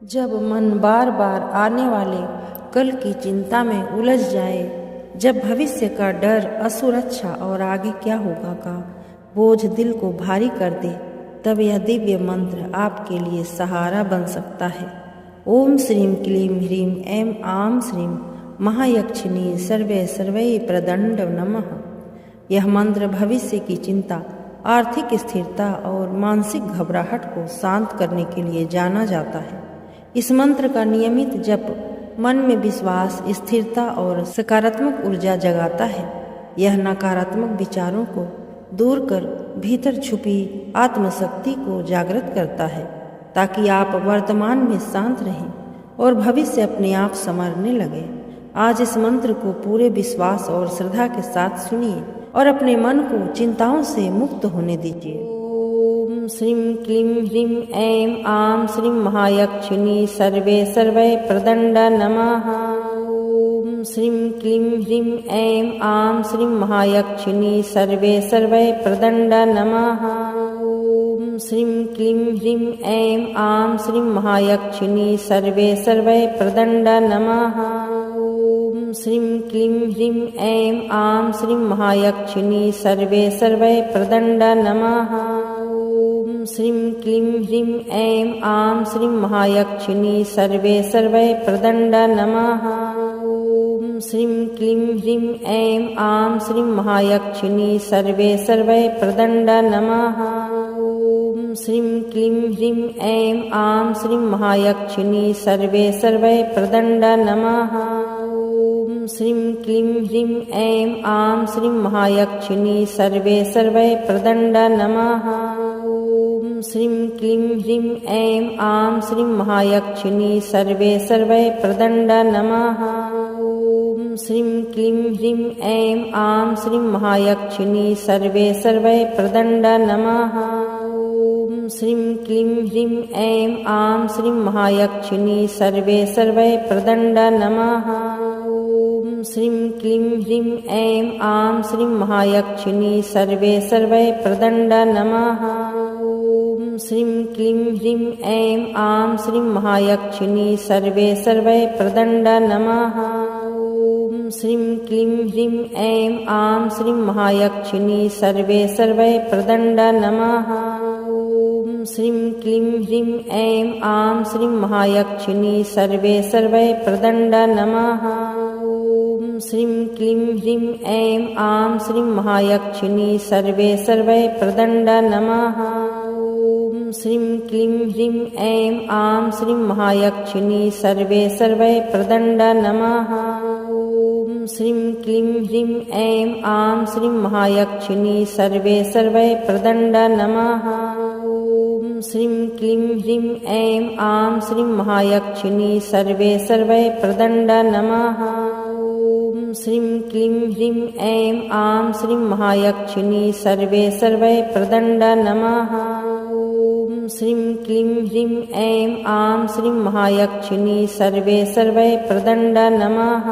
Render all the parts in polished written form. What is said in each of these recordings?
जब मन बार बार आने वाले कल की चिंता में उलझ जाए, जब भविष्य का डर, असुरक्षा और आगे क्या होगा का बोझ दिल को भारी कर दे, तब यह दिव्य मंत्र आपके लिए सहारा बन सकता है। ओम श्रीं क्लीं ह्रीं ऐं आं श्रीं महायक्षिणी सर्वे सर्वै प्रदंड नमः। यह मंत्र भविष्य की चिंता, आर्थिक स्थिरता और मानसिक घबराहट को शांत करने के लिए जाना जाता है। इस मंत्र का नियमित जप मन में विश्वास, स्थिरता और सकारात्मक ऊर्जा जगाता है। यह नकारात्मक विचारों को दूर कर भीतर छुपी आत्मशक्ति को जागृत करता है, ताकि आप वर्तमान में शांत रहें और भविष्य अपने आप संवरने लगे। आज इस मंत्र को पूरे विश्वास और श्रद्धा के साथ सुनिए और अपने मन को चिंताओं से मुक्त होने दीजिए। ओम श्रीं क्लीं ह्रीं ऐं आं श्रीं महायक्षिणी सर्वे सर्वै प्रदंड नमः। ओम श्रीं क्लीं ह्रीं ऐं आं श्रीं महायक्षिणी सर्वे सर्वै प्रदंड नमः। ओम श्रीं क्लीं ह्रीं ऐं आं श्रीं महायक्षिणी सर्वे सर्वै प्रदंड नमः। ओम श्रीं क्लीं ह्रीं ऐं आं श्रीं महायक्षिणी सर्वे सर्वै प्रदंड नमः। ओम श्रीं क्लीं ह्रीं ऐं आं श्रीं महायक्षिणी सर्वे सर्वै प्रदंड नमः। ओम श्रीं क्लीं ह्रीं ऐं आं श्रीं महायक्षिणी सर्वे सर्वै प्रदंड नमः। ओम श्रीं क्लीं ह्रीं ऐं आं श्रीं महायक्षिणी सर्वे सर्वै प्रदंड नमः। ओम श्रीं क्लीं ह्रीं ऐं आं श्रीं महायक्षिणी सर्वे सर्वै प्रदंड नमः। ओम श्रीं क्लीं ह्रीं ऐं आं श्रीं महायक्षिणी सर्वे सर्वै प्रदंड नमः। ओम श्रीं क्लीं ह्रीं ऐं आं श्रीं महायक्षिणी सर्वे सर्वै प्रदंड नमः। ओम श्रीं क्लीं ह्रीं ऐं आं श्रीं महायक्षिणी सर्वे सर्वै प्रदंड नमः। ओम श्रीं क्लीं ह्रीं ऐं आं श्रीं महायक्षिणी सर्वे सर्वै प्रदंड नमः। ओम श्रीं क्लीं ह्रीं ऐं आं श्रीं महायक्षिणी सर्वे सर्वै प्रदंड नमः। ओम श्रीं क्लीं ह्रीं ऐं आं श्रीं महायक्षिणी सर्वे सर्वै प्रदंड नमः। ओम श्रीं क्लीं ह्रीं ऐं आं श्रीं महायक्षिणी सर्वे सर्वै प्रदंड नमः। ओम श्रीं क्लीं ह्रीं ऐं आं श्रीं महायक्षिणी सर्वे सर्वै प्रदंड नमः। ओम श्रीं क्लीं ह्रीं ऐं आं श्रीं महायक्षिणी सर्वे सर्वै प्रदंड नमः। ओम श्रीं क्लीं ह्रीं ऐं आं श्रीं महायक्षिणी सर्वे सर्वै प्रदंड नमः। ओम श्रीं क्लीं ह्रीं ऐं आं श्रीं महायक्षिणी सर्वे सर्वै प्रदंड नमः। ओम श्रीं क्लीं ह्रीं ऐं आं श्रीं महायक्षिणी सर्वे सर्वै प्रदंड नमः। ओम श्रीं क्लीं ह्रीं ऐं आं श्रीं महायक्षिणी सर्वे सर्वै प्रदंड नमः।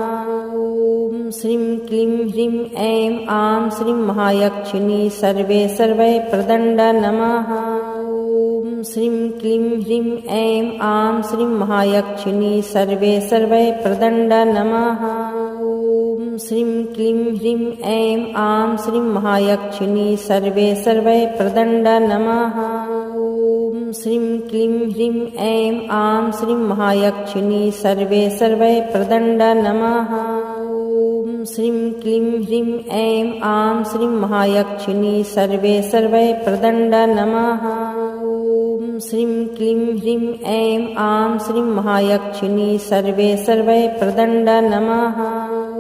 ओम श्रीं क्लीं ह्रीं ऐं आं श्रीं महायक्षिणी सर्वे सर्वै प्रदंड नमः। ओम श्रीं क्लीं ह्रीं ऐं आं श्रीं महायक्षिणी सर्वे सर्वै प्रदंड नमः। ओम श्रीं क्लीं ह्रीं ऐं आं श्रीं महायक्षिणी सर्वे सर्वै प्रदंड नमः। ओम श्रीं क्लीं ह्रीं ऐं आं श्रीं महायक्षिणी सर्वे सर्वै प्रदंड नमः। ओम श्रीं क्लीं ह्रीं ऐं आं श्रीं महायक्षिणी सर्वे सर्वै प्रदंड नमः। ओम श्रीं क्लीं ह्रीं ऐं आं श्रीं महायक्षिणी सर्वे सर्वै प्रदंड नमः।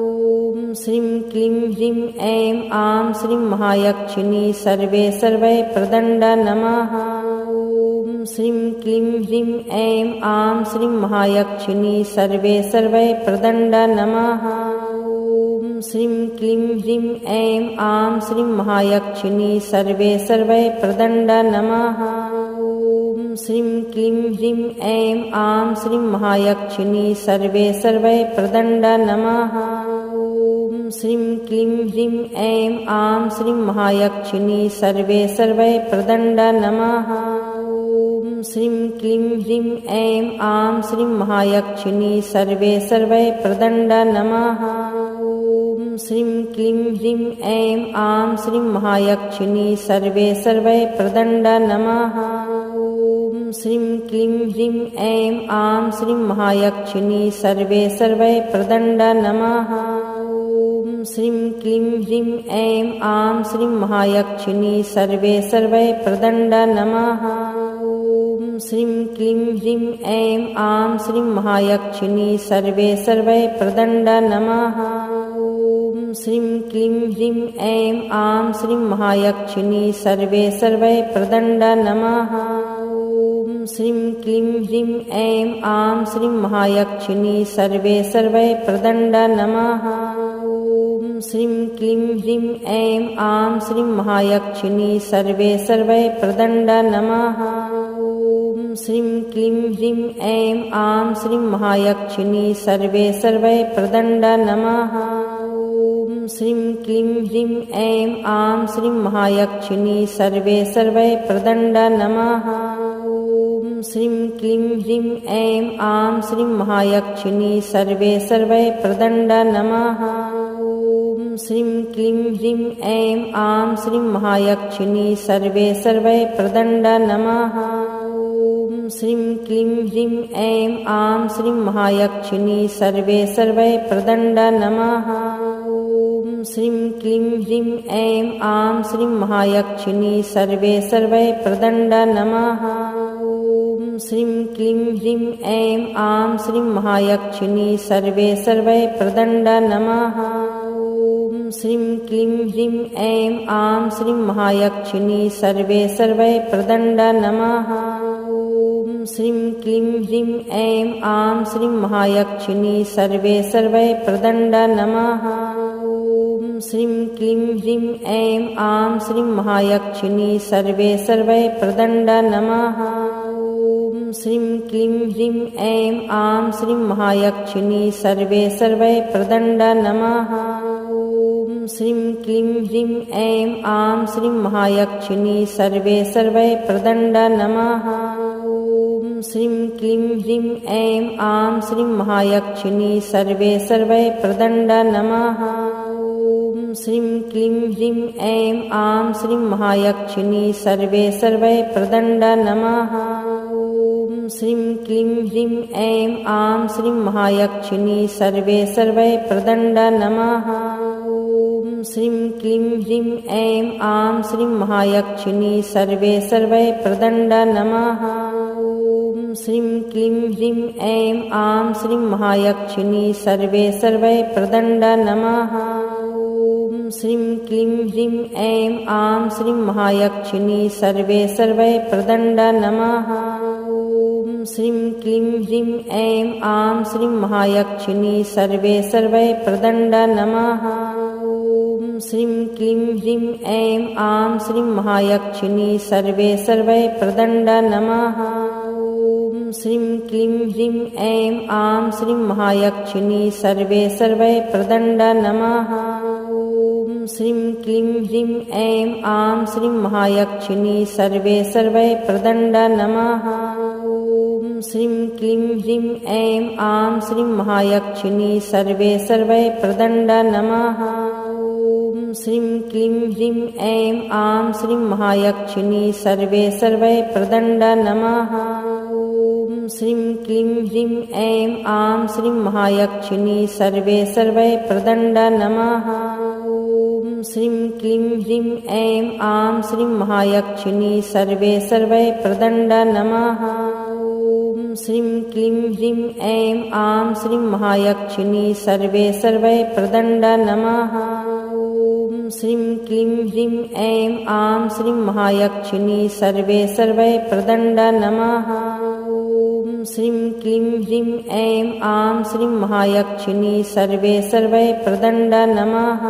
ओम श्रीं क्लीं ह्रीं ऐं आं श्रीं महायक्षिणी सर्वे सर्वै प्रदंड नमः। ओम श्रीं क्लीं ह्रीं ऐं आं श्रीं महायक्षिणी सर्वे सर्वै प्रदंड नमः। ओम श्रीं क्लीं ह्रीं ऐं आं श्रीं महायक्षिणी सर्वे सर्वै प्रदंड नमः। ओम श्रीं क्लीं ह्रीं ऐं आं श्रीं महायक्षिणी सर्वे सर्वै प्रदंड नमः। ओम श्रीं क्लीं ह्रीं ऐं आं श्रीं महायक्षिणी सर्वे सर्वै प्रदंड नमः। ओम श्रीं क्लीं ह्रीं ऐं आं श्रीं महायक्षिणी सर्वे सर्वै प्रदण्ड नमः। ॐ श्रीं क्लीं ह्रीं ऐं आं श्रीं महायक्षिणी सर्वे सर्वै प्रदण्ड नमः। ॐ श्रीं क्लीं ह्रीं ऐं आं श्रीं महायक्षिणी सर्वे सर्वै प्रदण्ड नमः। ॐ श्रीं क्लीं ह्रीं ऐं आं श्रीं महायक्षिणी सर्वे सर्वै प्रदण्ड नमः। ॐ श्रीं क्लीं ह्रीं ऐं आं श्रीं महायक्षिणी सर्वे सर्वै प्रदण्ड नमः। ॐ श्रीं क्लीं ह्रीं ऐं आं श्रीं महायक्षिणी सर्वे सर्वै प्रदण्ड नमः। ॐ श्रीं क्लीं ह्रीं ऐं आं श्रीं महायक्षिणी सर्वे सर्वै प्रदण्ड नमः। ॐ श्रीं क्लीं ह्रीं ऐं आं श्रीं महायक्षिणी सर्वे सर्वै प्रदण्ड नमः। ॐ श्रीं क्लीं ह्रीं ऐं आं श्रीं महायक्षिणी सर्वे सर्वै प्रदण्ड नमः। ॐ श्रीं क्लीं ह्रीं ऐं आं श्रीं महायक्षिणी सर्वे सर्वै प्रदण्ड नमः। ॐ श्रीं क्लीं ह्रीं ऐं आं श्रीं महायक्षिणी सर्वे सर्वै प्रदण्ड नमः। ॐ श्रीं क्लीं ह्रीं ऐं आं श्रीं महायक्षिणी सर्वे सर्वै प्रदण्ड नमः। ॐ श्रीं क्लीं ह्रीं ऐं आं श्रीं महायक्षिणी सर्वे सर्वै प्रदण्ड नमः। ॐ श्रीं क्लीं ह्रीं ऐं आं श्रीं महायक्षिणी सर्वे सर्वै प्रदण्ड नमः। ॐ श्रीं क्लीं ह्रीं ऐं आं श्रीं महायक्षिणी सर्वे सर्वै प्रदण्ड नमः। ॐ श्रीं क्लीं ह्रीं ऐं आं श्रीं महायक्षिणी सर्वे सर्वै प्रदण्ड नमः। ॐ श्रीं क्लीं ह्रीं ऐं आं श्रीं महायक्षिणी सर्वे सर्वै प्रदण्ड नमः। ॐ श्रीं क्लीं ह्रीं ऐं आं श्रीं महायक्षिणी सर्वे सर्वै प्रदण्ड नमः। ॐ श्रीं क्लीं ह्रीं ऐं आं श्रीं महायक्षिणी सर्वे सर्वै प्रदण्ड नमः। ॐ श्रीं क्लीं ह्रीं ऐं आं श्रीं महायक्षिणी सर्वे सर्वै प्रदण्ड नमः। ॐ श्रीं क्लीं ह्रीं ऐं आं श्रीं महायक्षिणी सर्वे सर्वै प्रदण्ड नमः। ॐ श्रीं क्लीं ह्रीं ऐं आं श्रीं महायक्षिणी सर्वे सर्वै प्रदण्ड नमः। ॐ श्रीं क्लीं ह्रीं ऐं आं श्रीं महायक्षिणी सर्वे सर्वै प्रदण्ड नमः। ॐ श्रीं क्लीं ह्रीं ऐं आं श्रीं महायक्षिणी सर्वे सर्वै प्रदण्ड नमः। ॐ श्रीं क्लीं ह्रीं ऐं आं श्रीं महायक्षिणी सर्वे सर्वै प्रदण्ड नमः। ॐ श्रीं क्लीं ह्रीं ऐं आं श्रीं महायक्षिणी सर्वे सर्वै प्रदण्ड नमः। ॐ श्रीं क्लीं ह्रीं ऐं आं श्रीं महायक्षिणी सर्वे सर्वै प्रदण्ड नमः। ॐ श्रीं क्लीं ह्रीं ऐं आं श्रीं महायक्षिणी सर्वे सर्वै प्रदण्ड नमः। ॐ श्रीं क्लीं ह्रीं ऐं आं श्रीं महायक्षिणी सर्वे सर्वै प्रदण्ड नमः। ॐ श्रीं क्लीं ह्रीं ऐं आं श्रीं महायक्षिणी सर्वे सर्वै प्रदण्ड नमः। ॐ श्रीं क्लीं ह्रीं ऐं आं श्रीं महायक्षिणी सर्वे सर्वै प्रदण्ड नमः। ॐ श्रीं क्लीं ह्रीं ऐं आं श्रीं महायक्षिणी सर्वे सर्वै प्रदण्ड नमः। ॐ श्रीं क्लीं ह्रीं ऐं आं श्रीं महायक्षिणी सर्वे सर्वै प्रदण्ड नमः। ॐ श्रीं क्लीं ह्रीं ऐं आं श्रीं महायक्षिणी सर्वे सर्वै प्रदण्ड नमः। ॐ श्रीं क्लीं ह्रीं ऐं आं श्रीं महायक्षिणी सर्वे सर्वै प्रदण्ड नमः। ॐ श्रीं क्लीं ह्रीं ऐं आं श्रीं महायक्षिणी सर्वे सर्वै प्रदण्ड नमः। ॐ श्रीं क्लीं ह्रीं ऐं आं श्रीं महायक्षिणी सर्वे सर्वै प्रदण्ड नमः।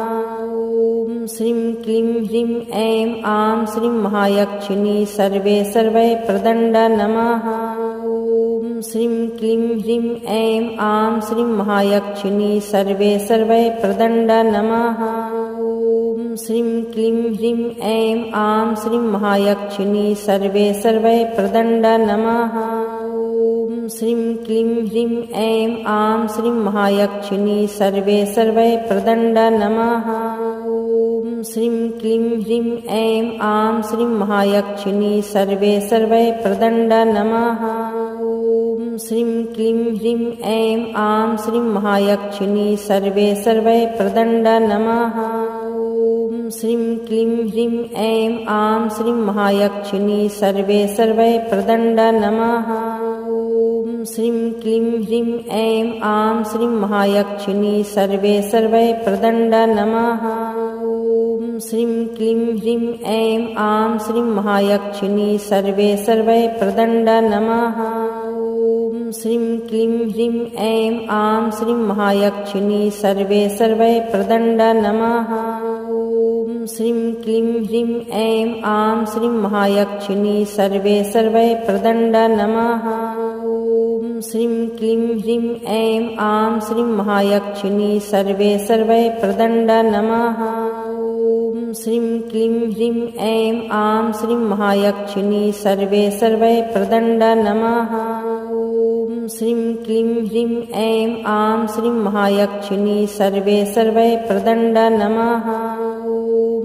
ॐ श्रीं क्लीं ह्रीं ऐं आं श्रीं महायक्षिणी सर्वे सर्वै प्रदण्ड नमः। ॐ श्रीं क्लीं ह्रीं ऐं आं श्रीं महायक्षिणी सर्वे सर्वै प्रदण्ड नमः। ॐ श्रीं क्लीं ह्रीं ऐं आं श्रीं महायक्षिणी सर्वे सर्वै प्रदण्ड नमः। ॐ श्रीं क्लीं ह्रीं ऐं आं श्रीं महायक्षिणी सर्वे सर्वै प्रदण्ड नमः। ॐ श्रीं क्लीं ह्रीं ऐं आं श्रीं महायक्षिणी सर्वे सर्वै प्रदण्ड नमः। ॐ श्रीं क्लीं ह्रीं ऐं आं श्रीं महायक्षिणी सर्वे सर्वै प्रदण्ड नमः। ॐ श्रीं क्लीं ह्रीं ऐं आं श्रीं महायक्षिणी सर्वे सर्वै प्रदण्ड नमः। ॐ श्रीं क्लीं ह्रीं ऐं आं श्रीं महायक्षिणी सर्वे सर्वै प्रदण्ड नमः। ॐ श्रीं क्लीं ह्रीं ऐं आं श्रीं महायक्षिणी सर्वे सर्वै प्रदण्ड नमः। ॐ श्रीं क्लीं ह्रीं ऐं आं श्रीं महायक्षिणी सर्वे सर्वै प्रदण्ड नमः। ॐ श्रीं क्लीं ह्रीं ऐं आं श्रीं महायक्षिणी सर्वे सर्वै प्रदण्ड नमः। ॐ श्रीं क्लीं ह्रीं ऐं आं श्रीं महायक्षिणी सर्वे सर्वै प्रदण्ड नमः। ॐ श्रीं क्लीं ह्रीं ऐं आं श्रीं महायक्षिणी सर्वे सर्वै प्रदण्ड नमः। ॐ श्रीं क्लीं ह्रीं ऐं आं श्रीं महायक्षिणी सर्वे सर्वै प्रदण्ड नमः।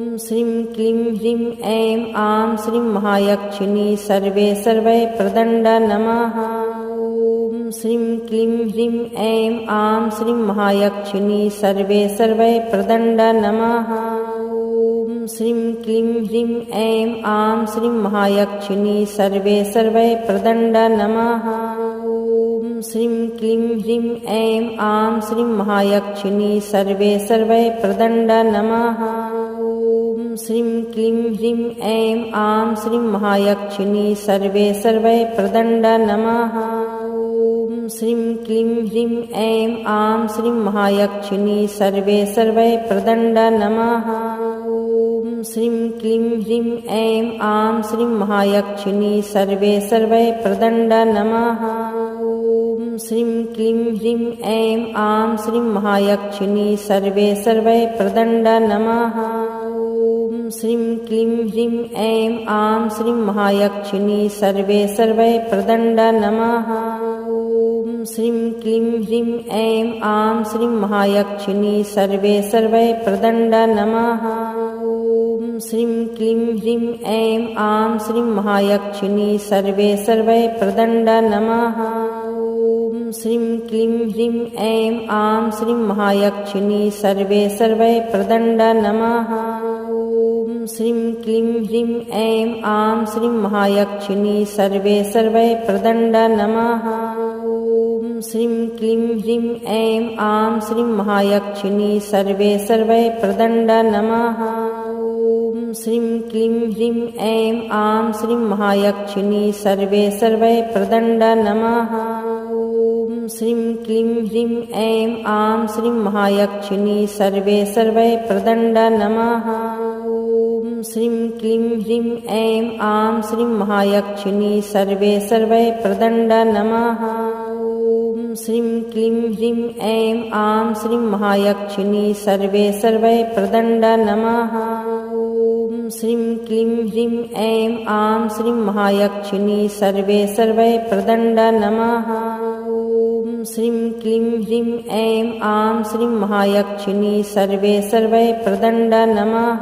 ॐ श्रीं क्लीं ह्रीं ऐं आं श्रीं महायक्षिणी सर्वे सर्वै प्रदण्ड नमः। ॐ श्रीं क्लीं ह्रीं ऐं आं श्रीं महायक्षिणी सर्वे सर्वै प्रदण्ड नमः। ॐ श्रीं क्लीं ह्रीं ऐं आं श्रीं महायक्षिणी सर्वे सर्वै प्रदण्ड नमः। ॐ श्रीं क्लीं ह्रीं ऐं आं श्रीं महायक्षिणी सर्वे सर्वै प्रदण्ड नमः। ॐ श्रीं क्लीं ह्रीं ऐं आं श्रीं महायक्षिणी सर्वे सर्वै प्रदण्ड नमः। ॐ श्रीं क्लीं ह्रीं ऐं आं श्रीं महायक्षिणी सर्वे सर्वै प्रदण्ड नमः। ॐ श्रीं क्लीं ह्रीं ऐं आं श्रीं महायक्षिणी सर्वे सर्वै प्रदण्ड नमः। ॐ श्रीं क्लीं ह्रीं ऐं आं श्रीं महायक्षिणी सर्वे सर्वै प्रदण्ड नमः। ॐ श्रीं क्लीं ह्रीं ऐं आं श्रीं महायक्षिणी सर्वे सर्वै प्रदण्ड नमः। ॐ श्रीं क्लीं ह्रीं ऐं आं श्रीं महायक्षिणी सर्वे सर्वै प्रदण्ड नमः। ॐ श्रीं क्लीं ह्रीं ऐं आं श्रीं महायक्षिणी सर्वे सर्वै प्रदण्ड नमः। ॐ श्रीं क्लीं ह्रीं ऐं आं श्रीं महायक्षिणी सर्वे सर्वै प्रदण्ड नमः। ॐ श्रीं क्लीं ह्रीं ऐं आं श्रीं महायक्षिणी सर्वे सर्वै प्रदण्ड नमः। ॐ श्रीं क्लीं ह्रीं ऐं आं श्रीं महायक्षिणी सर्वे सर्वै प्रदण्ड नमः। ॐ श्रीं क्लीं ह्रीं ऐं आं श्रीं महायक्षिणी सर्वे सर्वै प्रदण्ड नमः। ॐ श्रीं क्लीं ह्रीं ऐं आं श्रीं महायक्षिणी सर्वे सर्वै प्रदण्ड नमः। ॐ श्रीं क्लीं ह्रीं ऐं आं श्रीं महायक्षिणी सर्वे सर्वै प्रदण्ड नमः। ॐ श्रीं क्लीं ह्रीं ऐं आं श्रीं महायक्षिणी सर्वे सर्वै प्रदण्ड नमः। ॐ श्रीं क्लीं ह्रीं ऐं आं श्रीं महायक्षिणी सर्वे सर्वै प्रदण्ड नमः। ॐ श्रीं क्लीं ह्रीं ऐं आं श्रीं महायक्षिणी सर्वे सर्वै प्रदण्ड नमः।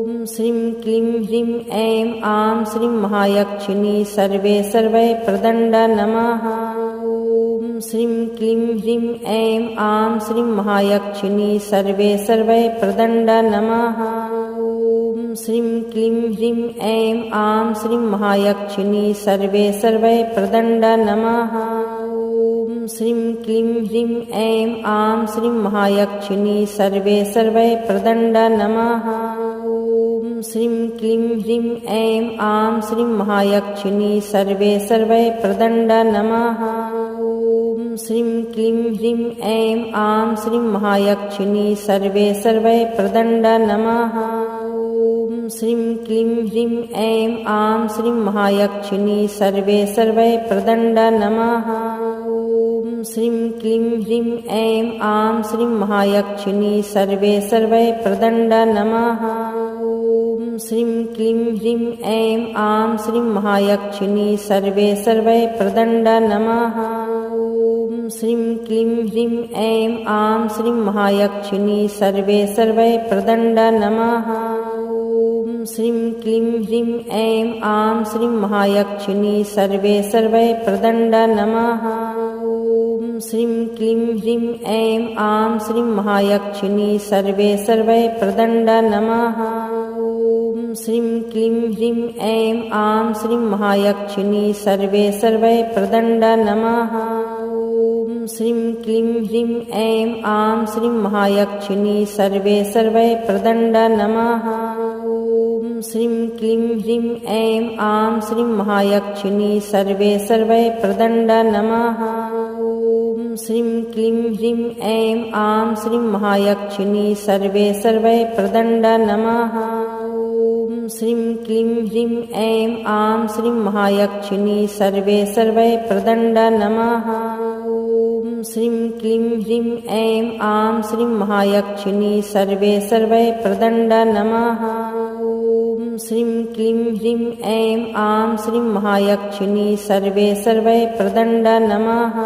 ॐ श्रीं क्लीं ह्रीं ऐं आं श्रीं महायक्षिणी सर्वे सर्वै प्रदण्ड नमः। ॐ श्रीं क्लीं ह्रीं ऐं आं श्रीं महायक्षिणी सर्वे सर्वै प्रदण्ड नमः। ॐ श्रीं क्लीं ह्रीं ऐं आं श्रीं महायक्षिणी सर्वे सर्वै प्रदण्ड नमः। ॐ श्रीं क्लीं ह्रीं ऐं आं श्रीं महायक्षिणी सर्वे सर्वै प्रदण्ड नमः। ॐ श्रीं क्लीं ह्रीं ऐं आं श्रीं महायक्षिणी सर्वे सर्वै प्रदण्ड नमः। ॐ श्रीं क्लीं ह्रीं ऐं आं श्रीं महायक्षिणी सर्वे सर्वै प्रदण्ड नमः। ॐ श्रीं क्लीं ह्रीं ऐं आं श्रीं महायक्षिणी सर्वे सर्वै प्रदण्ड नमः। ॐ श्रीं क्लीं ह्रीं ऐं आं श्रीं महायक्षिणी सर्वे सर्वै प्रदण्ड नमः। ॐ श्रीं क्लीं ह्रीं ऐं आं श्रीं महायक्षिणी सर्वे सर्वै प्रदण्ड नमः। ॐ श्रीं क्लीं ह्रीं ऐं आं श्रीं महायक्षिणी सर्वे सर्वै प्रदण्ड नमः। ॐ श्रीं क्लीं ह्रीं ऐं आं श्रीं महायक्षिणी सर्वे सर्वै प्रदण्ड नमः। ॐ श्रीं क्लीं ह्रीं ऐं आं श्रीं महायक्षिणी सर्वे सर्वै प्रदण्ड नमः। ॐ श्रीं क्लीं ह्रीं ऐं आं श्रीं महायक्षिणी सर्वे सर्वै प्रदण्ड नमः। ॐ श्रीं क्लीं ह्रीं ऐं आं श्रीं महायक्षिणी सर्वे सर्वै प्रदण्ड नमः। ॐ श्रीं क्लीं ह्रीं ऐं आं श्रीं महायक्षिणी सर्वे सर्वै प्रदण्ड नमः। ॐ श्रीं क्लीं ह्रीं ऐं आं श्रीं महायक्षिणी सर्वे सर्वै प्रदण्ड नमः। ॐ श्रीं क्लीं ह्रीं ऐं आं श्रीं महायक्षिणी सर्वे सर्वै प्रदण्ड नमः। ॐ श्रीं क्लीं ह्रीं ऐं आं श्रीं महायक्षिणी सर्वे सर्वै प्रदण्ड नमः। ॐ श्रीं क्लीं ह्रीं ऐं आं श्रीं महायक्षिणी सर्वे सर्वै प्रदण्ड नमः।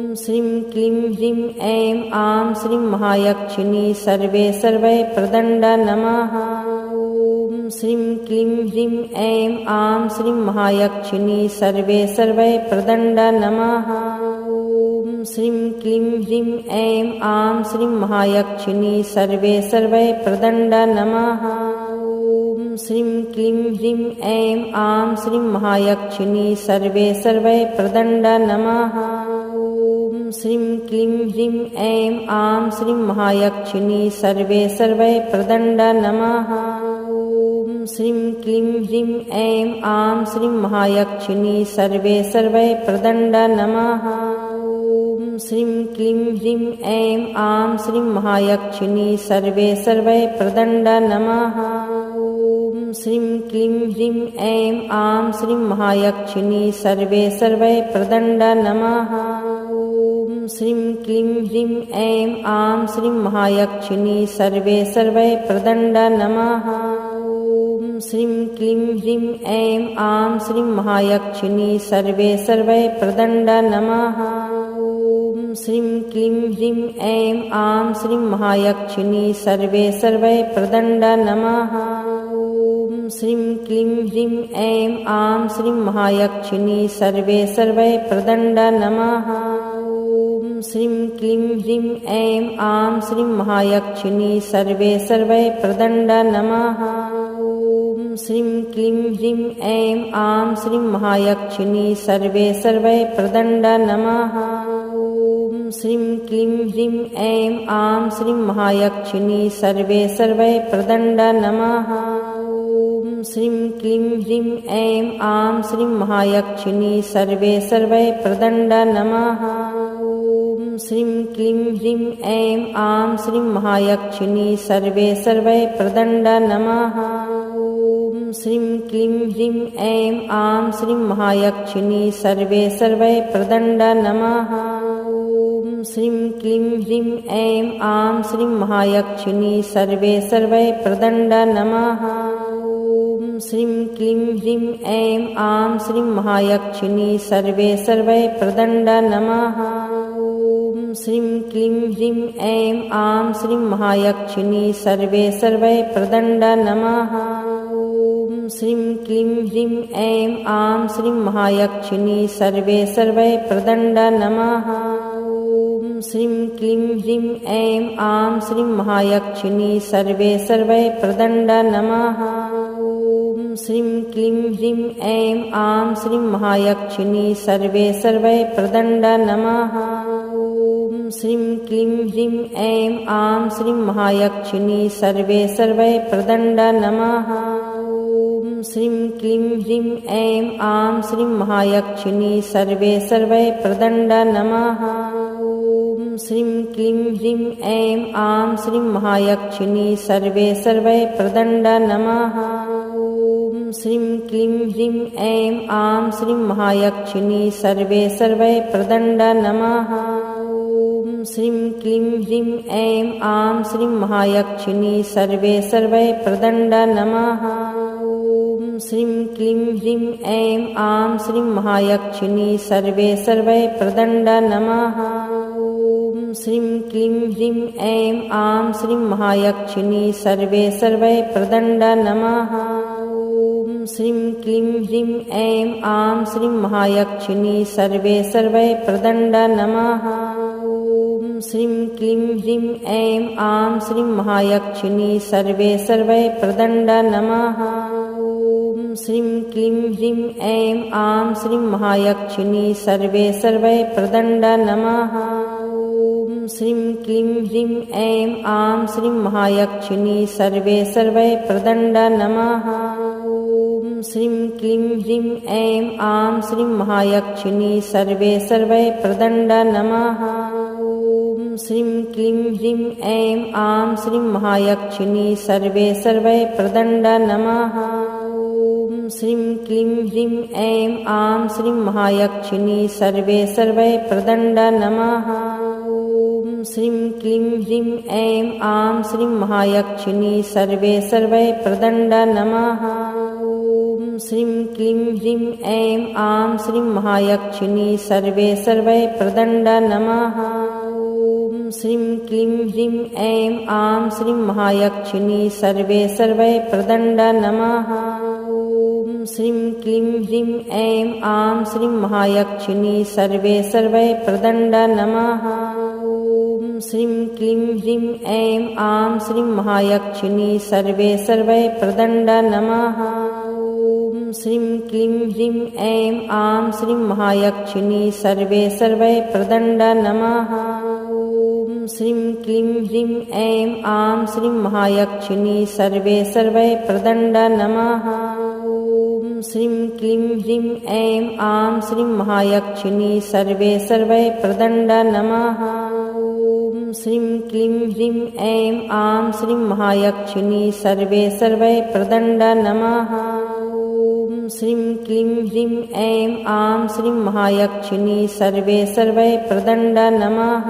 ॐ श्रीं क्लीं ह्रीं ऐं आं श्रीं महायक्षिणी सर्वे सर्वै प्रदण्ड नमः। ॐ श्रीं क्लीं ह्रीं ऐं आं श्रीं महायक्षिणी सर्वे सर्वै प्रदण्ड नमः। ॐ श्रीं क्लीं ह्रीं ऐं आं श्रीं महायक्षिणी सर्वे सर्वै प्रदण्ड नमः। ॐ श्रीं क्लीं ह्रीं ऐं आं श्रीं महायक्षिणी सर्वे सर्वै प्रदण्ड नमः। ॐ श्रीं क्लीं ह्रीं ऐं आं श्रीं महायक्षिणी सर्वे सर्वै प्रदण्ड नमः। ॐ श्रीं क्लीं ह्रीं ऐं आं श्रीं महायक्षिणी सर्वे सर्वै प्रदण्ड नमः। ॐ श्रीं क्लीं ह्रीं ऐं आं श्रीं महायक्षिणी सर्वे सर्वै प्रदण्ड नमः। ॐ श्रीं क्लीं ह्रीं ऐं आं श्रीं महायक्षिणी सर्वे सर्वै प्रदण्ड नमः। ॐ श्रीं क्लीं ह्रीं ऐं आं श्रीं महायक्षिणी सर्वे सर्वै प्रदण्ड नमः। ॐ श्रीं क्लीं ह्रीं ऐं आं श्रीं महायक्षिणी सर्वे सर्वै प्रदण्ड नमः। ॐ श्रीं क्लीं ह्रीं ऐं आं श्रीं महायक्षिणी सर्वे सर्वै प्रदण्ड नमः। ॐ श्रीं क्लीं ह्रीं ऐं आं श्रीं महायक्षिणी सर्वे सर्वै प्रदण्ड नमः। ॐ श्रीं क्लीं ह्रीं ऐं आं श्रीं महायक्षिणी सर्वे सर्वै प्रदण्ड नमः। ॐ श्रीं क्लीं ह्रीं ऐं आं श्रीं महायक्षिणी सर्वे सर्वै प्रदण्ड नमः। ॐ श्रीं क्लीं ह्रीं ऐं आं श्रीं महायक्षिणी सर्वे सर्वै प्रदण्ड नमः। ॐ श्रीं क्लीं ह्रीं ऐं आं श्रीं महायक्षिणी सर्वे सर्वै प्रदण्ड नमः। ॐ श्रीं क्लीं ह्रीं ऐं आं श्रीं महायक्षिणी सर्वे सर्वै प्रदण्ड नमः। ॐ श्रीं क्लीं ह्रीं ऐं आं श्रीं महायक्षिणी सर्वे सर्वै प्रदण्ड नमः। ॐ श्रीं क्लीं ह्रीं ऐं आं श्रीं महायक्षिणी सर्वे सर्वै प्रदण्ड नमः। ॐ श्रीं क्लीं ह्रीं ऐं आं श्रीं महायक्षिणी सर्वे सर्वै प्रदण्ड नमः। ॐ श्रीं क्लीं ह्रीं ऐं आं श्रीं महायक्षिणी सर्वे सर्वै प्रदण्ड नमः। ॐ श्रीं क्लीं ह्रीं ऐं आं श्रीं महायक्षिणी सर्वे सर्वै प्रदण्ड नमः। ॐ श्रीं क्लीं ह्रीं ऐं आं श्रीं महायक्षिणी सर्वे सर्वै प्रदण्ड नमः। ॐ श्रीं क्लीं ह्रीं ऐं आं श्रीं महायक्षिणी सर्वे सर्वै प्रदण्ड नमः। ॐ श्रीं क्लीं ह्रीं ऐं आं श्रीं महायक्षिणी सर्वे सर्वै प्रदण्ड नमः। ॐ श्रीं क्लीं ह्रीं ऐं आं श्रीं महायक्षिणी सर्वे सर्वै प्रदण्ड नमः। ॐ श्रीं क्लीं ह्रीं ऐं आं श्रीं महायक्षिणी सर्वे सर्वै प्रदण्ड नमः। ॐ श्रीं क्लीं ह्रीं ऐं आं श्रीं महायक्षिणी सर्वे सर्वै प्रदण्ड नमः। ॐ श्रीं क्लीं ह्रीं ऐं आं श्रीं महायक्षिणी सर्वे सर्वै प्रदण्ड नमः। ॐ श्रीं क्लीं ह्रीं ऐं आं श्रीं महायक्षिणी सर्वे सर्वै प्रदण्ड नमः। ॐ श्रीं क्लीं ह्रीं ऐं आं श्रीं महायक्षिणी सर्वे सर्वै प्रदण्ड नमः। ॐ श्रीं क्लीं ह्रीं ऐं आं श्रीं महायक्षिणी सर्वे सर्वै प्रदण्ड नमः। ॐ श्रीं क्लीं ह्रीं ऐं आं श्रीं महायक्षिणी सर्वे सर्वै प्रदण्ड नमः। ॐ श्रीं क्लीं ह्रीं ऐं आं श्रीं महायक्षिणी सर्वे सर्वै प्रदण्ड नमः। ॐ श्रीं क्लीं ह्रीं ऐं आं श्रीं महायक्षिणी सर्वे सर्वै प्रदण्ड नमः। ॐ श्रीं क्लीं ह्रीं ऐं आं श्रीं महायक्षिणी सर्वे सर्वै प्रदण्ड नमः। ॐ श्रीं क्लीं ह्रीं ऐं आं श्रीं महायक्षिणी सर्वे सर्वै प्रदण्ड नमः। ॐ श्रीं क्लीं ह्रीं ऐं आं श्रीं महायक्षिणी सर्वे सर्वै प्रदण्ड नमः। ॐ श्रीं क्लीं ह्रीं ऐं आं श्रीं महायक्षिणी सर्वे सर्वै प्रदण्ड नमः। ॐ श्रीं क्लीं ह्रीं ऐं आं श्रीं महायक्षिणी सर्वे सर्वै प्रदण्ड नमः। ॐ श्रीं क्लीं ह्रीं ऐं आं श्रीं महायक्षिणी सर्वे सर्वै प्रदण्ड नमः। ॐ श्रीं क्लीं ह्रीं ऐं आं श्रीं महायक्षिणी सर्वे सर्वै प्रदण्ड नमः। ॐ श्रीं क्लीं ह्रीं ऐं आं श्रीं महायक्षिणी सर्वे सर्वै प्रदण्ड नमः। ॐ श्रीं क्लीं ह्रीं ऐं आं श्रीं महायक्षिणी सर्वे सर्वै प्रदण्ड नमः। ॐ श्रीं क्लीं ह्रीं ऐं आं श्रीं महायक्षिणी सर्वे सर्वै प्रदण्ड नमः। ॐ श्रीं क्लीं ह्रीं ऐं आं श्रीं महायक्षिणी सर्वे सर्वै प्रदण्ड नमः। ॐ श्रीं क्लीं ह्रीं ऐं आं श्रीं महायक्षिणी सर्वे सर्वै प्रदण्ड नमः। ॐ श्रीं क्लीं ह्रीं ऐं आं श्रीं महायक्षिणी सर्वे सर्वै प्रदण्ड नमः।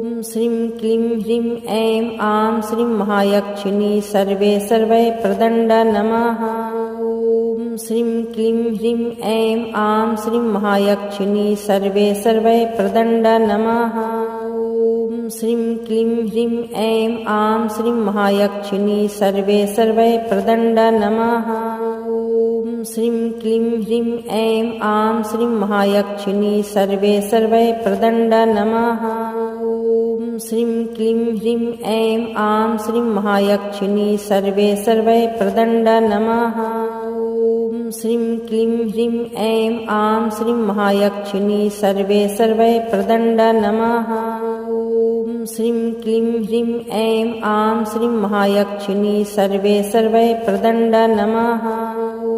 ॐ श्रीं क्लीं ह्रीं ऐं आं श्रीं महायक्षिणी सर्वे सर्वै प्रदण्ड नमः। ॐ श्रीं क्लीं ह्रीं ऐं आं श्रीं महायक्षिणी सर्वे सर्वै प्रदण्ड नमः। ॐ श्रीं क्लीं ह्रीं ऐं आं श्रीं महायक्षिणी सर्वे सर्वै प्रदण्ड नमः। ॐ श्रीं क्लीं ह्रीं ऐं आं श्रीं महायक्षिणी सर्वे सर्वै प्रदण्ड नमः। ॐ श्रीं क्लीं ह्रीं ऐं आं श्रीं महायक्षिणी सर्वे सर्वै प्रदण्ड नमः। ॐ श्रीं क्लीं ह्रीं ऐं आं श्रीं महायक्षिणी सर्वे सर्वै प्रदण्ड नमः। ॐ श्रीं क्लीं ह्रीं ऐं आं श्रीं महायक्षिणी सर्वे सर्वै प्रदण्ड नमः।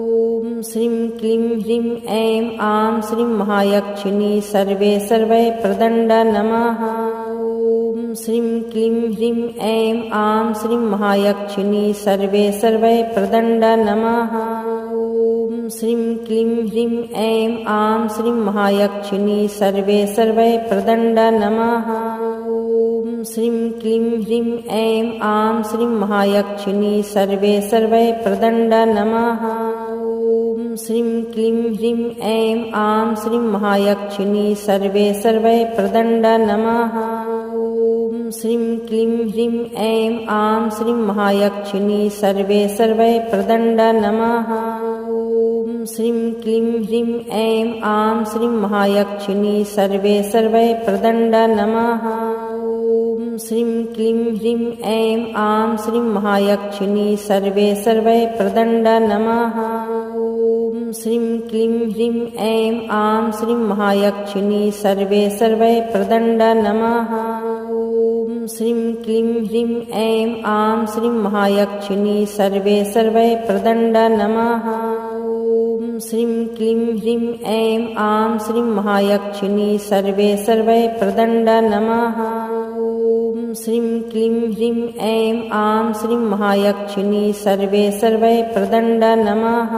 ॐ श्रीं क्लीं ह्रीं ऐं आं श्रीं महायक्षिणी सर्वे सर्वै प्रदण्ड नमः। ॐ श्रीं क्लीं ह्रीं ऐं आं श्रीं महायक्षिणी सर्वे सर्वै प्रदण्ड नमः। ॐ श्रीं क्लीं ह्रीं ऐं आं श्रीं महायक्षिणी सर्वे सर्वै प्रदण्ड नमः। ॐ श्रीं क्लीं ह्रीं ऐं आं श्रीं महायक्षिणी सर्वे सर्वै प्रदण्ड नमः। ॐ श्रीं क्लीं ह्रीं ऐं आं श्रीं महायक्षिणी सर्वे सर्वै प्रदण्ड नमः। ॐ श्रीं क्लीं ह्रीं ऐं आं श्रीं महायक्षिणी सर्वे सर्वै प्रदण्ड नमः। ॐ श्रीं क्लीं ह्रीं ऐं आं श्रीं महायक्षिणी सर्वे सर्वै प्रदण्ड नमः। ॐ श्रीं क्लीं ह्रीं ऐं आं श्रीं महायक्षिणी सर्वे सर्वै प्रदण्ड नमः। ॐ श्रीं क्लीं ह्रीं ऐं आं श्रीं महायक्षिणी सर्वे सर्वै प्रदण्ड नमः। ॐ श्रीं क्लीं ह्रीं ऐं आं श्रीं महायक्षिणी सर्वे सर्वै प्रदण्ड नमः। ॐ श्रीं क्लीं ह्रीं ऐं आं श्रीं महायक्षिणी सर्वे सर्वै प्रदण्ड नमः। ॐ श्रीं क्लीं ह्रीं ऐं आं श्रीं महायक्षिणी सर्वे सर्वै प्रदण्ड नमः।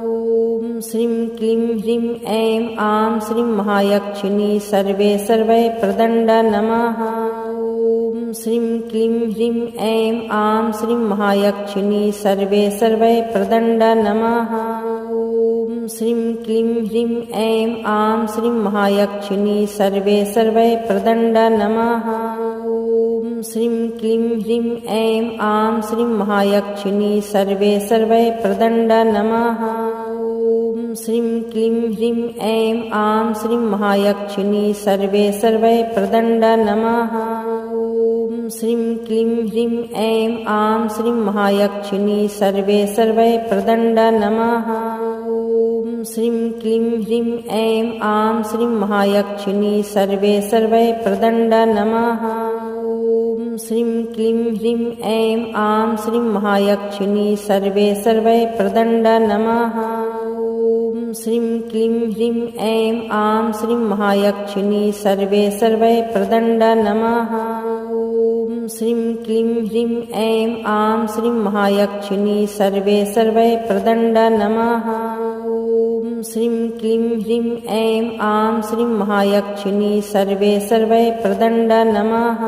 ॐ श्रीं क्लीं ह्रीं ऐं आं श्रीं महायक्षिणी सर्वे सर्वै प्रदण्ड नमः। ॐ श्रीं क्लीं ह्रीं ऐं आं श्रीं महायक्षिणी सर्वे सर्वै प्रदण्ड नमः। ॐ श्रीं क्लीं ह्रीं ऐं आं श्रीं महायक्षिणी सर्वे सर्वै प्रदण्ड नमः। ॐ श्रीं क्लीं ह्रीं ऐं आं श्रीं महायक्षिणी सर्वे सर्वै प्रदण्ड नमः। ॐ श्रीं क्लीं ह्रीं ऐं आं श्रीं महायक्षिणी सर्वे सर्वै प्रदण्ड नमः। ॐ श्रीं क्लीं ह्रीं ऐं आं श्रीं महायक्षिणी सर्वे सर्वै प्रदण्ड नमः। ॐ श्रीं क्लीं ह्रीं ऐं आं श्रीं महायक्षिणी सर्वे सर्वै प्रदण्ड नमः। ॐ श्रीं क्लीं ह्रीं ऐं आं श्रीं महायक्षिणी सर्वे सर्वै प्रदण्ड नमः। ॐ श्रीं क्लीं ह्रीं ऐं आं श्रीं महायक्षिणी सर्वे सर्वै प्रदण्ड नमः। ॐ श्रीं क्लीं ह्रीं ऐं आं श्रीं महायक्षिणी सर्वे सर्वै प्रदण्ड नमः। ॐ श्रीं क्लीं ह्रीं ऐं आं श्रीं महायक्षिणी सर्वे सर्वै प्रदण्ड नमः।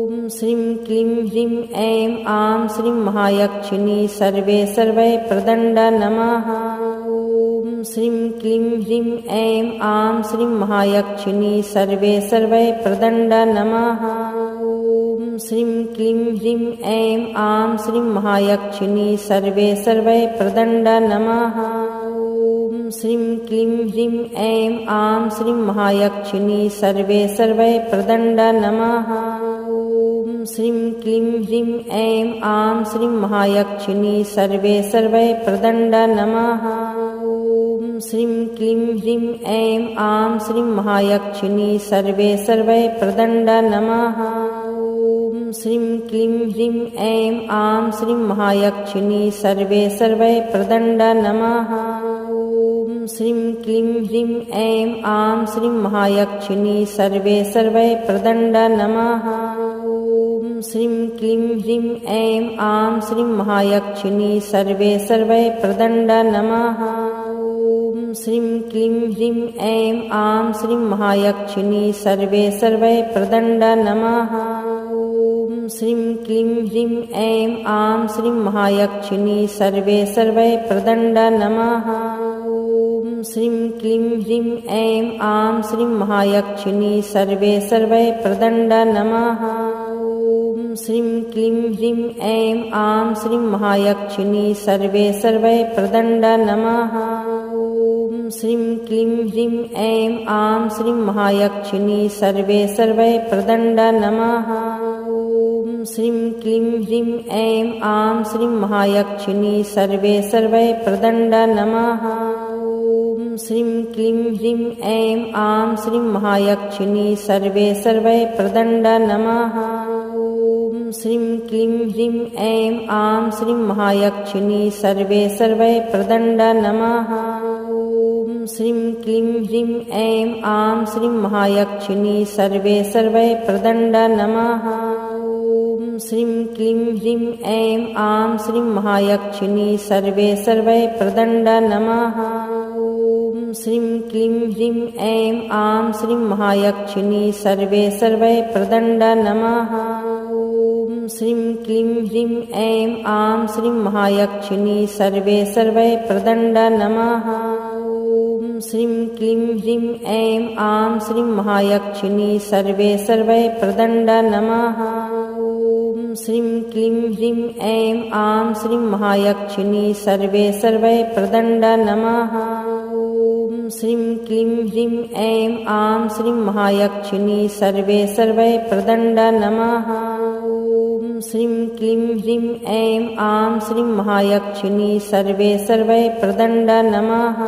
ॐ श्रीं क्लीं ह्रीं ऐं आं श्रीं महायक्षिणी सर्वे सर्वै प्रदण्ड नमः। ॐ श्रीं क्लीं ह्रीं ऐं आं श्रीं महायक्षिणी सर्वे सर्वै प्रदण्ड नमः। ॐ श्रीं क्लीं ह्रीं ऐं आं श्रीं महायक्षिणी सर्वे सर्वै प्रदण्ड नमः। ॐ श्रीं क्लीं ह्रीं ऐं आं श्रीं महायक्षिणी सर्वे सर्वै प्रदण्ड नमः। ॐ श्रीं क्लीं ह्रीं ऐं आं श्रीं महायक्षिणी सर्वे सर्वै प्रदण्ड नमः। ॐ श्रीं क्लीं ह्रीं ऐं आं श्रीं महायक्षिणी सर्वे सर्वै प्रदण्ड नमः। ॐ श्रीं क्लीं ह्रीं ऐं आं श्रीं महायक्षिणी सर्वे सर्वै प्रदण्ड नमः। ॐ श्रीं क्लीं ह्रीं ऐं आं श्रीं महायक्षिणी सर्वे सर्वै प्रदण्ड नमः। ॐ श्रीं क्लीं ह्रीं ऐं आं श्रीं महायक्षिणी सर्वे सर्वै प्रदण्ड नमः। ॐ श्रीं क्लीं ह्रीं ऐं आं श्रीं महायक्षिणी सर्वे सर्वै प्रदण्ड नमः। ॐ श्रीं क्लीं ह्रीं ऐं आं श्रीं महायक्षिणी सर्वे सर्वै प्रदण्ड नमः। ॐ श्रीं क्लीं ह्रीं ऐं आं श्रीं महायक्षिणी सर्वे सर्वै प्रदण्ड नमः। ॐ श्रीं क्लीं ह्रीं ऐं आं श्रीं महायक्षिणी सर्वे सर्वै प्रदण्ड नमः। ॐ श्रीं क्लीं ह्रीं ऐं आं श्रीं महायक्षिणी सर्वे सर्वै प्रदण्ड नमः। ॐ श्रीं क्लीं ह्रीं ऐं आं श्रीं महायक्षिणी सर्वे सर्वै प्रदण्ड नमः। ॐ श्रीं क्लीं ह्रीं ऐं आं श्रीं महायक्षिणी सर्वे सर्वै प्रदण्ड नमः। ॐ श्रीं क्लीं ह्रीं ऐं आं श्रीं महायक्षिणी सर्वे सर्वै प्रदण्ड नमः। ॐ श्रीं क्लीं ह्रीं ऐं आं श्रीं महायक्षिणी सर्वे सर्वै प्रदण्ड नमः। ॐ श्रीं क्लीं ह्रीं ऐं आं श्रीं महायक्षिणी सर्वे सर्वै प्रदण्ड नमः। ॐ श्रीं क्लीं ह्रीं ऐं आं श्रीं महायक्षिणी सर्वे सर्वै प्रदण्ड नमः। ॐ श्रीं क्लीं ह्रीं ऐं आं श्रीं महायक्षिणी सर्वे सर्वै प्रदण्ड नमः। ॐ श्रीं क्लीं ह्रीं ऐं आं श्रीं महायक्षिणी सर्वे सर्वै प्रदण्ड नमः। ॐ श्रीं क्लीं ह्रीं ऐं आं श्रीं महायक्षिणी सर्वे सर्वै प्रदण्ड नमः। ॐ श्रीं क्लीं ह्रीं ऐं आं श्रीं महायक्षिणी सर्वे सर्वै प्रदण्ड नमः। ॐ श्रीं क्लीं ह्रीं ऐं आं श्रीं महायक्षिणी सर्वे सर्वै प्रदण्ड नमः।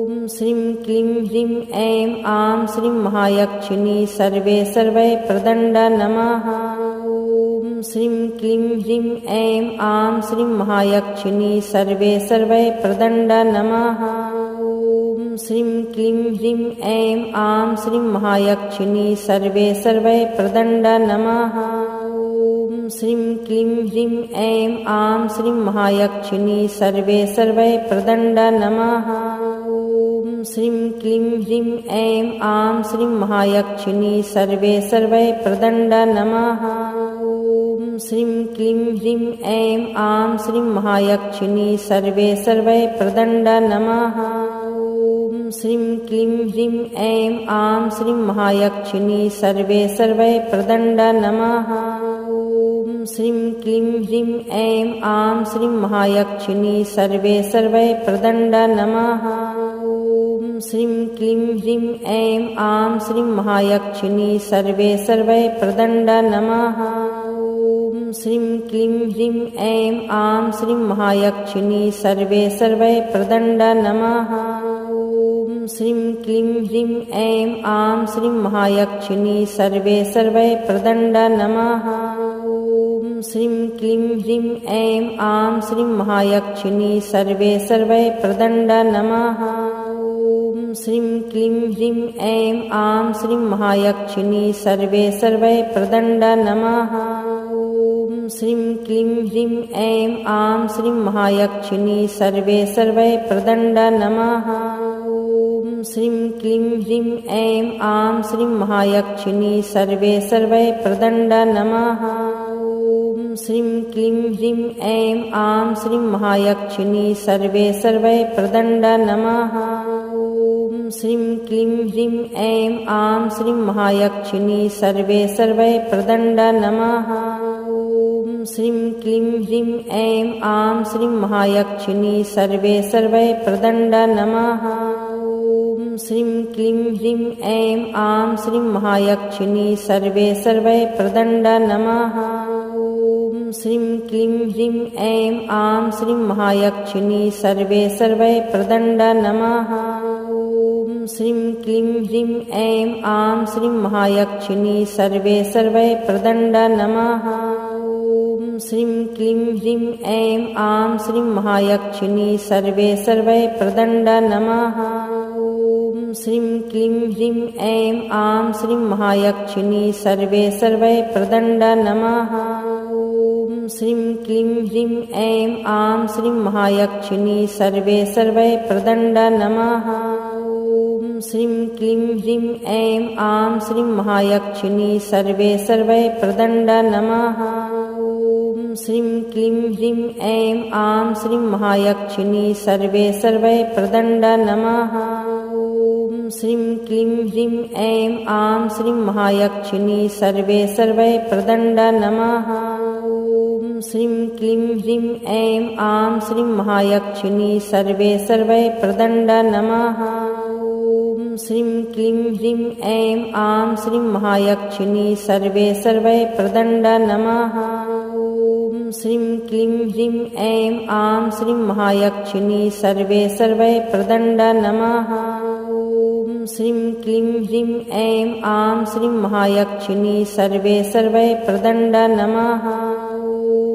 ॐ श्रीं क्लीं ह्रीं ऐं आं श्रीं महायक्षिणी सर्वे सर्वै प्रदण्ड नमः। ॐ श्रीं क्लीं ह्रीं ऐं आं श्रीं महायक्षिणी सर्वे सर्वै प्रदण्ड नमः। ॐ श्रीं क्लीं ह्रीं ऐं आं श्रीं महायक्षिणी सर्वे सर्वै प्रदण्ड नमः। ॐ श्रीं क्लीं ह्रीं ऐं आं श्रीं महायक्षिणी सर्वे सर्वै प्रदण्ड नमः। ॐ श्रीं क्लीं ह्रीं ऐं आं श्रीं महायक्षिणी सर्वे सर्वै प्रदण्ड नमः। ॐ श्रीं क्लीं ह्रीं ऐं आं श्रीं महायक्षिणी सर्वे सर्वै प्रदण्ड नमः। ॐ श्रीं क्लीं ह्रीं ऐं आं श्रीं महायक्षिणी सर्वे सर्वै प्रदण्ड नमः। ॐ श्रीं क्लीं ह्रीं ऐं आं श्रीं महायक्षिणी सर्वे सर्वै प्रदण्ड नमः। ॐ श्रीं क्लीं ह्रीं ऐं आं श्रीं महायक्षिणी सर्वे सर्वै प्रदण्ड नमः। ॐ श्रीं क्लीं ह्रीं ऐं आं श्रीं महायक्षिणी सर्वे सर्वै प्रदण्ड नमः। ॐ श्रीं क्लीं ह्रीं ऐं आं श्रीं महायक्षिणी सर्वे सर्वै प्रदण्ड नमः। ॐ श्रीं क्लीं ह्रीं ऐं आं श्रीं महायक्षिणी सर्वे सर्वै प्रदण्ड नमः। ॐ श्रीं क्लीं ह्रीं ऐं आं श्रीं महायक्षिणी सर्वे सर्वै प्रदण्ड नमः। ॐ श्रीं क्लीं ह्रीं ऐं आं श्रीं महायक्षिणी सर्वे सर्वै प्रदण्ड नमः। ॐ श्रीं क्लीं ह्रीं ऐं आं श्रीं महायक्षिणी सर्वे सर्वै प्रदण्ड नमः। ॐ श्रीं क्लीं ह्रीं ऐं आं श्रीं महायक्षिणी सर्वे सर्वै प्रदण्ड नमः। ॐ श्रीं क्लीं ह्रीं ऐं आं श्रीं महायक्षिणी सर्वे सर्वै प्रदण्ड नमः। ॐ श्रीं क्लीं ह्रीं ऐं आं श्रीं महायक्षिणी सर्वे सर्वै प्रदण्ड नमः। ॐ श्रीं क्लीं ह्रीं ऐं आं श्रीं महायक्षिणी सर्वे सर्वै प्रदण्ड नमः। ॐ श्रीं क्लीं ह्रीं ऐं आं श्रीं महायक्षिणी सर्वे सर्वै प्रदण्ड नमः। ॐ श्रीं क्लीं ह्रीं ऐं आं श्रीं महायक्षिणी सर्वे सर्वै प्रदण्ड नमः। ॐ श्रीं क्लीं ह्रीं ऐं आं श्रीं महायक्षिणी सर्वे सर्वै प्रदण्ड नमः। ॐ श्रीं क्लीं ह्रीं ऐं आं श्रीं महायक्षिणी सर्वे सर्वै प्रदण्ड नमः। ॐ श्रीं क्लीं ह्रीं ऐं आं श्रीं महायक्षिणी सर्वे सर्वै प्रदण्ड नमः। ॐ श्रीं क्लीं ह्रीं ऐं आं श्रीं महायक्षिणी सर्वे सर्वै प्रदण्ड नमः। ॐ श्रीं क्लीं ह्रीं ऐं आं श्रीं महायक्षिणी सर्वे सर्वै प्रदण्ड नमः। ॐ श्रीं क्लीं ह्रीं ऐं आं श्रीं महायक्षिणी सर्वे सर्वै प्रदण्ड नमः। ॐ श्रीं क्लीं ह्रीं ऐं आं श्रीं महायक्षिणी सर्वे सर्वै प्रदण्ड नमः। ॐ श्रीं क्लीं ह्रीं ऐं आं श्रीं महायक्षिणी सर्वे सर्वै प्रदण्ड नमः। ॐ श्रीं क्लीं ह्रीं ऐं आं श्रीं महायक्षिणी सर्वे सर्वै प्रदण्ड नमः। ॐ श्रीं क्लीं ह्रीं ऐं आं श्रीं महायक्षिणी सर्वे सर्वै प्रदण्ड नमः।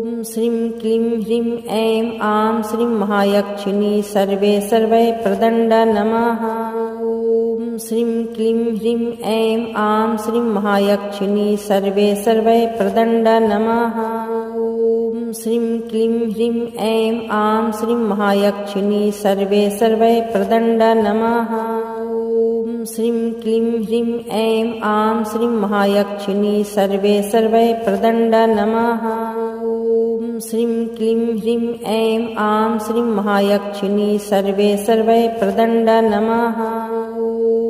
ॐ श्रीं क्लीं ह्रीं ऐं आं श्रीं महायक्षिणी सर्वे सर्वै प्रदण्ड नमः। ॐ श्रीं क्लीं ह्रीं ऐं आं श्रीं महायक्षिणी सर्वे सर्वै प्रदण्ड नमः। ॐ श्रीं क्लीं ह्रीं ऐं आं श्रीं महायक्षिणी सर्वे सर्वै प्रदण्ड नमः। ॐ श्रीं क्लीं ह्रीं ऐं आं श्रीं महायक्षिणी सर्वे सर्वै प्रदण्ड नमः। ॐ श्रीं क्लीं ह्रीं ऐं आं श्रीं महायक्षिणी सर्वे सर्वै प्रदण्ड नमः।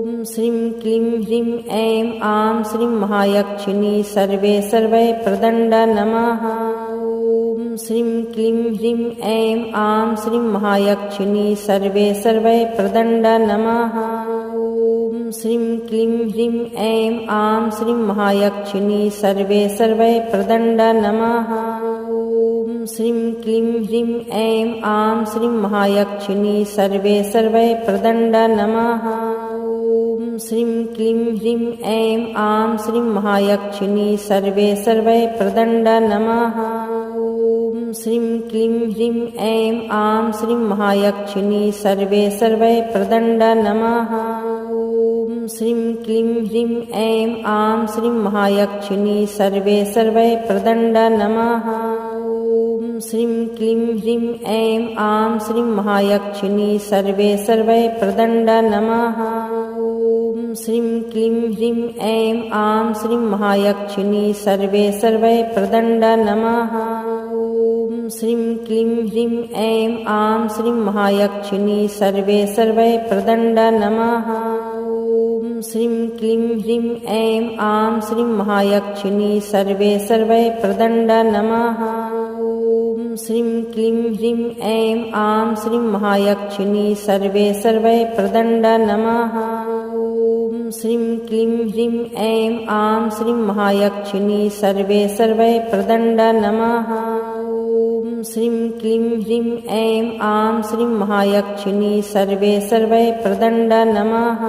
ॐ श्रीं क्लीं ह्रीं ऐं आं श्रीं महायक्षिणी सर्वे सर्वै प्रदण्ड नमः। ॐ श्रीं क्लीं ह्रीं ऐं आं श्रीं महायक्षिणी सर्वे सर्वै प्रदण्ड नमः। ॐ श्रीं क्लीं ह्रीं ऐं आं श्रीं महायक्षिणी सर्वे सर्वै प्रदण्ड नमः। ॐ श्रीं क्लीं ह्रीं ऐं आं श्रीं महायक्षिणी सर्वे सर्वै प्रदण्ड नमः। ॐ श्रीं क्लीं ह्रीं ऐं आं श्रीं महायक्षिणी सर्वे सर्वै प्रदण्ड नमः। ॐ श्रीं क्लीं ह्रीं ऐं आं श्रीं महायक्षिणी सर्वे सर्वै प्रदण्ड नमः। ॐ श्रीं क्लीं ह्रीं ऐं आं श्रीं महायक्षिणी सर्वे सर्वै प्रदण्ड नमः। ॐ श्रीं क्लीं ह्रीं ऐं आं श्रीं महायक्षिणी सर्वे सर्वै प्रदण्ड नमः। ॐ श्रीं क्लीं ह्रीं ऐं आं श्रीं महायक्षिणी सर्वे सर्वै प्रदण्ड नमः। ॐ श्रीं क्लीं ह्रीं ऐं आं श्रीं महायक्षिणी सर्वे सर्वै प्रदण्ड नमः। ॐ श्रीं क्लीं ह्रीं ऐं आं श्रीं महायक्षिणी सर्वे सर्वै प्रदण्ड नमः। ॐ श्रीं क्लीं ह्रीं ऐं आं श्रीं महायक्षिणी सर्वे सर्वै प्रदण्ड नमः। ॐ श्रीं क्लीं ह्रीं ऐं आं श्रीं महायक्षिणी सर्वे सर्वै प्रदण्ड नमः। ॐ श्रीं क्लीं ह्रीं ऐं आं श्रीं महायक्षिणी सर्वे सर्वै प्रदण्ड नमः।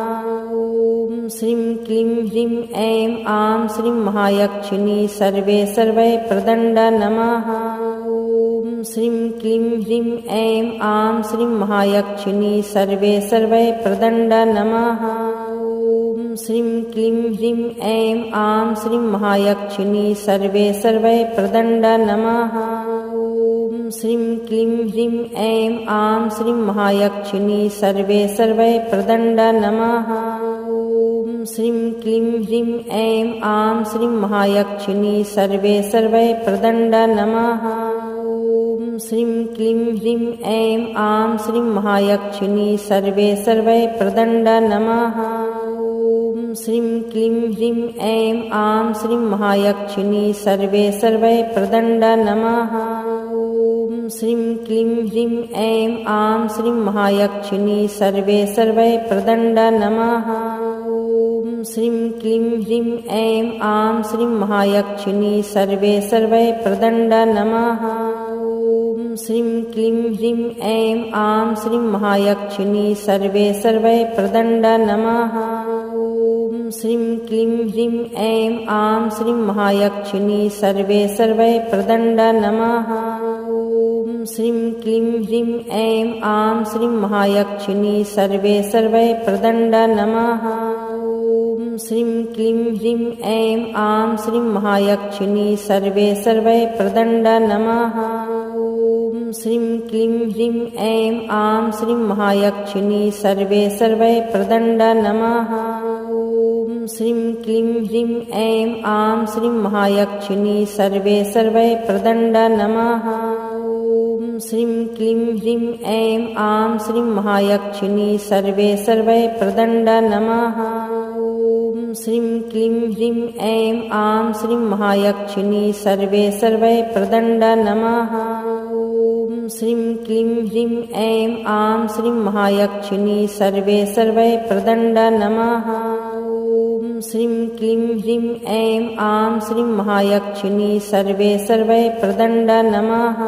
ॐ श्रीं क्लीं ह्रीं ऐं आं श्रीं महायक्षिणी सर्वे सर्वै प्रदण्ड नमः। ॐ श्रीं क्लीं ह्रीं ऐं आं श्रीं महायक्षिणी सर्वे सर्वै प्रदण्ड नमः। ॐ श्रीं क्लीं ह्रीं ऐं आं श्रीं महायक्षिणी सर्वे सर्वै प्रदण्ड नमः। ॐ श्रीं क्लीं ह्रीं ऐं आं श्रीं महायक्षिणी सर्वे सर्वै प्रदण्ड नमः। ॐ श्रीं क्लीं ह्रीं ऐं आं श्रीं महायक्षिणी सर्वे सर्वै प्रदण्ड नमः। ॐ श्रीं क्लीं ह्रीं ऐं आं श्रीं महायक्षिणी सर्वे सर्वै प्रदण्ड नमः। ॐ श्रीं क्लीं ह्रीं ऐं आं श्रीं महायक्षिणी सर्वे सर्वै प्रदण्ड नमः। ॐ श्रीं क्लीं ह्रीं ऐं आं श्रीं महायक्षिणी सर्वे सर्वै प्रदण्ड नमः। ॐ श्रीं क्लीं ह्रीं ऐं आं श्रीं महायक्षिणी सर्वे सर्वै प्रदण्ड नमः। ॐ श्रीं क्लीं ह्रीं ऐं आं श्रीं महायक्षिणी सर्वे सर्वै प्रदण्ड नमः। ॐ श्रीं क्लीं ह्रीं ऐं आं श्रीं महायक्षिणी सर्वे सर्वै प्रदण्ड नमः। ॐ श्रीं क्लीं ह्रीं ऐं आं श्रीं महायक्षिणी सर्वे सर्वै प्रदण्ड नमः। ॐ श्रीं क्लीं ह्रीं ऐं आं श्रीं महायक्षिणी सर्वे सर्वै प्रदण्ड नमः। ॐ श्रीं क्लीं ह्रीं ऐं आं श्रीं महायक्षिणी सर्वे सर्वै प्रदण्ड नमः। ॐ श्रीं क्लीं ह्रीं ऐं आं श्रीं महायक्षिणी सर्वे सर्वै प्रदण्ड नमः। ॐ श्रीं क्लीं ह्रीं ऐं आं श्रीं महायक्षिणी सर्वे सर्वै प्रदण्ड नमः। ॐ श्रीं क्लीं ह्रीं ऐं आं श्रीं महायक्षिणी सर्वे सर्वै प्रदण्ड नमः। ॐ श्रीं क्लीं ह्रीं ऐं आं श्रीं महायक्षिणी सर्वे सर्वै प्रदण्ड नमः। ॐ श्रीं क्लीं ह्रीं ऐं आं श्रीं महायक्षिणी सर्वे सर्वै प्रदण्ड नमः।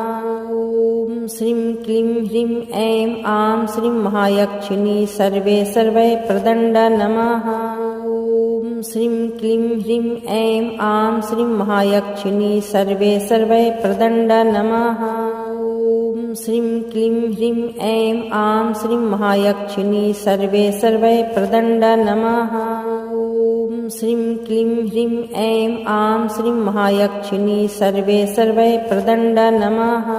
ॐ श्रीं क्लीं ह्रीं ऐं आं श्रीं महायक्षिणी सर्वे सर्वै प्रदण्ड नमः। ॐ श्रीं क्लीं ह्रीं ऐं आं श्रीं महायक्षिणी सर्वे सर्वै प्रदण्ड नमः। ॐ श्रीं क्लीं ह्रीं ऐं आं श्रीं महायक्षिणी सर्वे सर्वै प्रदण्ड नमः। ॐ श्रीं क्लीं ह्रीं ऐं आं श्रीं महायक्षिणी सर्वे सर्वै प्रदण्ड नमः।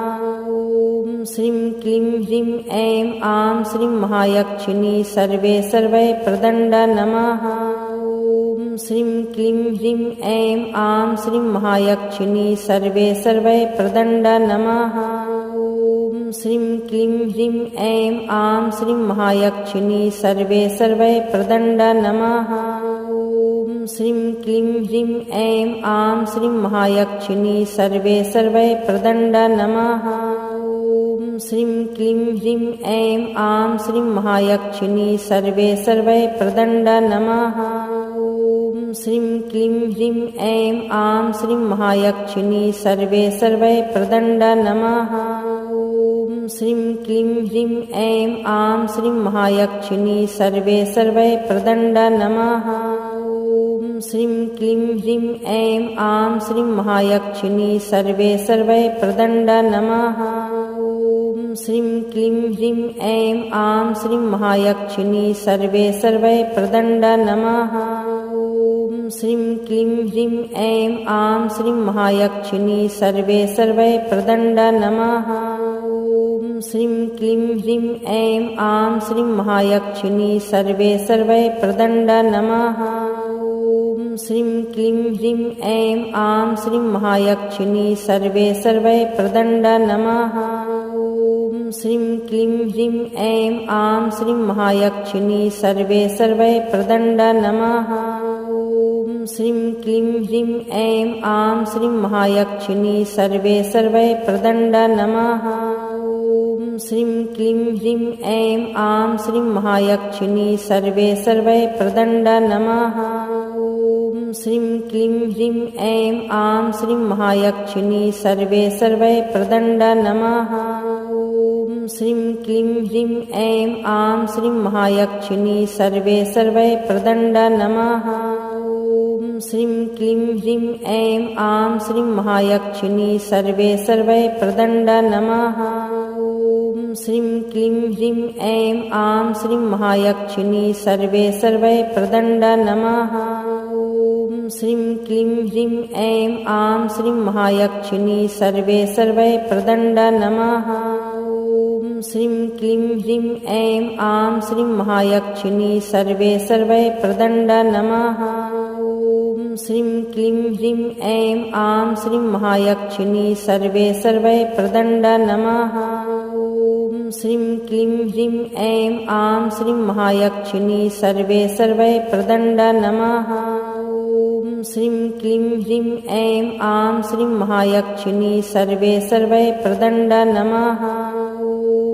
ॐ श्रीं क्लीं ह्रीं ऐं आं श्रीं महायक्षिणी सर्वे सर्वै प्रदण्ड नमः। ॐ श्रीं क्लीं ह्रीं ऐं आं श्रीं महायक्षिणी सर्वे सर्वै प्रदण्ड नमः। ॐ श्रीं क्लीं ह्रीं ऐं आं श्रीं महायक्षिणी सर्वे सर्वै प्रदण्ड नमः। ॐ श्रीं क्लीं ह्रीं ऐं आं श्रीं महायक्षिणी सर्वे सर्वै प्रदण्ड नमः। ॐ श्रीं क्लीं ह्रीं ऐं आं श्रीं महायक्षिणी सर्वे सर्वै प्रदण्ड नमः। ॐ श्रीं क्लीं ह्रीं ऐं आं श्रीं महायक्षिणी सर्वे सर्वै प्रदण्ड नमः। ॐ श्रीं क्लीं ह्रीं ऐं आं श्रीं महायक्षिणी सर्वे सर्वै प्रदण्ड नमः। ॐ श्रीं क्लीं ह्रीं ऐं आं श्रीं महायक्षिणी सर्वे सर्वै प्रदण्ड नमः। ॐ श्रीं क्लीं ह्रीं ऐं आं श्रीं महायक्षिणी सर्वे सर्वै प्रदण्ड नमः। ॐ श्रीं क्लीं ह्रीं ऐं आं श्रीं महायक्षिणी सर्वे सर्वै प्रदण्ड नमः। ॐ श्रीं क्लीं ह्रीं ऐं आं श्रीं महायक्षिणी सर्वे सर्वै प्रदण्ड नमः। ॐ श्रीं क्लीं ह्रीं ऐं आं श्रीं महायक्षिणी सर्वे सर्वै प्रदण्ड नमः। ॐ श्रीं क्लीं ह्रीं ऐं आं श्रीं महायक्षिणी सर्वे सर्वै प्रदण्ड नमः। ॐ श्रीं क्लीं ह्रीं ऐं आं श्रीं महायक्षिणी सर्वे सर्वै प्रदण्ड नमः। ॐ श्रीं क्लीं ह्रीं ऐं आं श्रीं महायक्षिणी सर्वे सर्वै प्रदण्ड नमः। ॐ श्रीं क्लीं ह्रीं ऐं आं श्रीं महायक्षिणी सर्वे सर्वै प्रदण्ड नमः। ॐ श्रीं क्लीं ह्रीं ऐं आं श्रीं महायक्षिणी सर्वे सर्वै प्रदण्ड नमः। ॐ श्रीं क्लीं ह्रीं ऐं आं श्रीं महायक्षिणी सर्वे सर्वै प्रदण्ड नमः। ॐ श्रीं क्लीं ह्रीं ऐं आं श्रीं महायक्षिणी सर्वे सर्वै प्रदण्ड नमः। ॐ श्रीं क्लीं ह्रीं ऐं आं श्रीं महायक्षिणी सर्वे सर्वै प्रदण्ड नमः। ॐ श्रीं क्लीं ह्रीं ऐं आं श्रीं महायक्षिणी सर्वे सर्वै प्रदण्ड नमः। ॐ श्रीं क्लीं ह्रीं ऐं आं श्रीं महायक्षिणी सर्वे सर्वै प्रदण्ड नमः। ॐ श्रीं क्लीं ह्रीं ऐं आं श्रीं महायक्षिणी सर्वे सर्वै प्रदण्ड नमः। ॐ श्रीं क्लीं ह्रीं ऐं आं श्रीं महायक्षिणी सर्वे सर्वै प्रदण्ड नमः।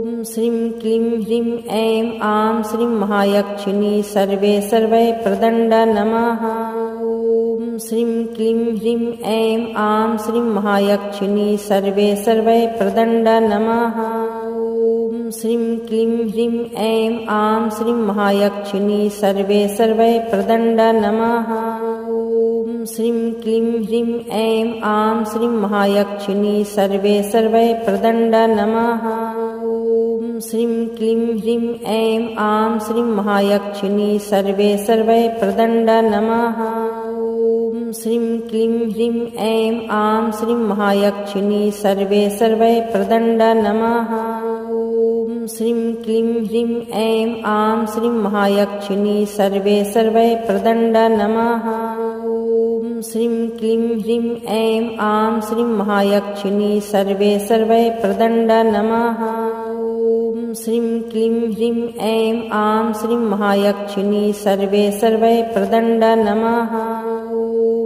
ॐ श्रीं क्लीं ह्रीं ऐं आं श्रीं महायक्षिणी सर्वे सर्वै प्रदण्ड नमः। ॐ श्रीं क्लीं ह्रीं ऐं आं श्रीं महायक्षिणी सर्वे सर्वै प्रदण्ड नमः। ॐ श्रीं क्लीं ह्रीं ऐं आं श्रीं महायक्षिणी सर्वे सर्वै प्रदण्ड नमः। ॐ श्रीं क्लीं ह्रीं ऐं आं श्रीं महायक्षिणी सर्वे सर्वै प्रदण्ड नमः। ॐ श्रीं क्लीं ह्रीं ऐं आं श्रीं महायक्षिणी सर्वे सर्वै प्रदण्ड नमः। ॐ श्रीं क्लीं ह्रीं ऐं आं श्रीं महायक्षिणी सर्वे सर्वै प्रदण्ड नमः। ॐ श्रीं क्लीं ह्रीं ऐं आं श्रीं महायक्षिणी सर्वे सर्वै प्रदण्ड नमः। ॐ श्रीं क्लीं ह्रीं ऐं आं श्रीं महायक्षिणी सर्वे सर्वै प्रदण्ड नमः। ॐ श्रीं क्लीं ह्रीं ऐं आं श्रीं महायक्षिणी सर्वे सर्वै प्रदण्ड नमः।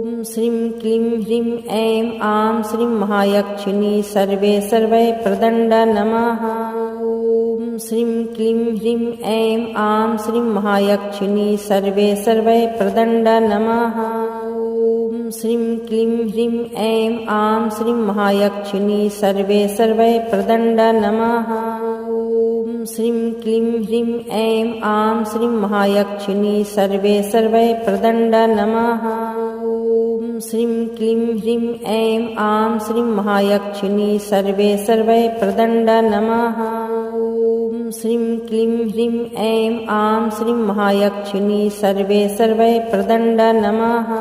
ॐ श्रीं क्लीं ह्रीं ऐं आं श्रीं महायक्षिणी सर्वे सर्वै प्रदण्ड नमः। ॐ श्रीं क्लीं ह्रीं ऐं आं श्रीं महायक्षिणी सर्वे सर्वै प्रदण्ड नमः। ॐ श्रीं क्लीं ह्रीं ऐं आं श्रीं महायक्षिणी सर्वे सर्वै प्रदण्ड नमः। ॐ श्रीं क्लीं ह्रीं ऐं आं श्रीं महायक्षिणी सर्वे सर्वै प्रदण्ड नमः। ॐ श्रीं क्लीं ह्रीं ऐं आं श्रीं महायक्षिणी सर्वे सर्वै प्रदण्ड नमः। ॐ श्रीं क्लीं ह्रीं ऐं आं श्रीं महायक्षिणी सर्वे सर्वै प्रदण्ड नमः।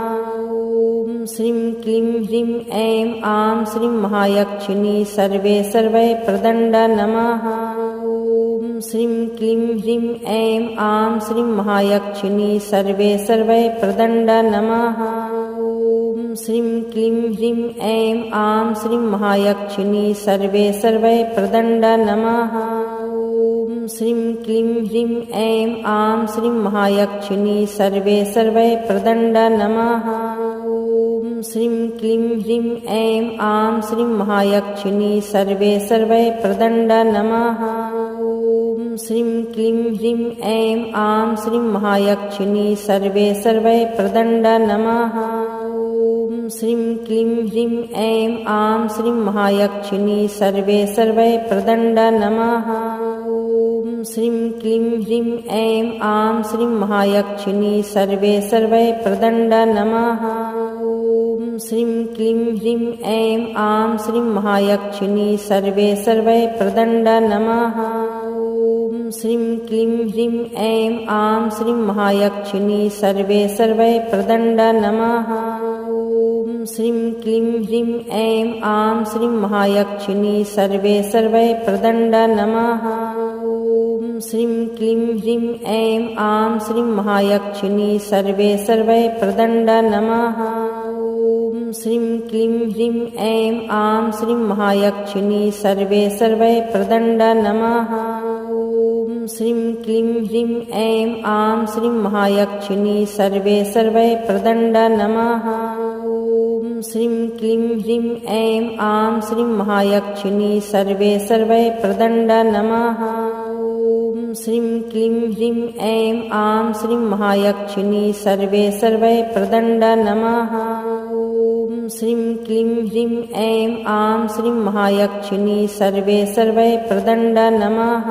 ॐ श्रीं क्लीं ह्रीं ऐं आं श्रीं महायक्षिणी सर्वे सर्वै प्रदण्ड नमः। ॐ श्रीं क्लीं ह्रीं ऐं आं श्रीं महायक्षिणी सर्वे सर्वै प्रदण्ड नमः। ॐ श्रीं क्लीं ह्रीं ऐं आं श्रीं महायक्षिणी सर्वे सर्वै प्रदण्ड नमः। ॐ श्रीं क्लीं ह्रीं ऐं आं श्रीं महायक्षिणी सर्वे सर्वै प्रदण्ड नमः। ॐ श्रीं क्लीं ह्रीं ऐं आं श्रीं महायक्षिणी सर्वे सर्वै प्रदण्ड नमः। ॐ श्रीं क्लीं ह्रीं ऐं आं श्रीं महायक्षिणी सर्वे सर्वै प्रदण्ड नमः। ॐ श्रीं क्लीं ह्रीं ऐं आं श्रीं महायक्षिणी सर्वे सर्वै प्रदण्ड नमः। ॐ श्रीं क्लीं ह्रीं ऐं आं श्रीं महायक्षिणी सर्वे सर्वै प्रदण्ड नमः। ॐ श्रीं क्लीं ह्रीं ऐं आं श्रीं महायक्षिणी सर्वे सर्वै प्रदण्ड नमः। ॐ श्रीं क्लीं ह्रीं ऐं आं श्रीं महायक्षिणी सर्वे सर्वै प्रदण्ड नमः। ॐ श्रीं क्लीं ह्रीं ऐं आं श्रीं महायक्षिणी सर्वे सर्वै प्रदण्ड नमः। ॐ श्रीं क्लीं ह्रीं ऐं आं श्रीं महायक्षिणी सर्वे सर्वै प्रदण्ड नमः। ॐ श्रीं क्लीं ह्रीं ऐं आं श्रीं महायक्षिणी सर्वे सर्वै प्रदण्ड नमः। ॐ श्रीं क्लीं ह्रीं ऐं आं श्रीं महायक्षिणी सर्वे सर्वै प्रदण्ड नमः। ॐ श्रीं क्लीं ह्रीं ऐं आं श्रीं महायक्षिणी सर्वे सर्वै प्रदण्ड नमः। ॐ श्रीं क्लीं ह्रीं ऐं आं श्रीं महायक्षिणी सर्वे सर्वै प्रदण्ड नमः। ॐ श्रीं क्लीं ह्रीं ऐं आं श्रीं महायक्षिणी सर्वे सर्वै प्रदण्ड नमः।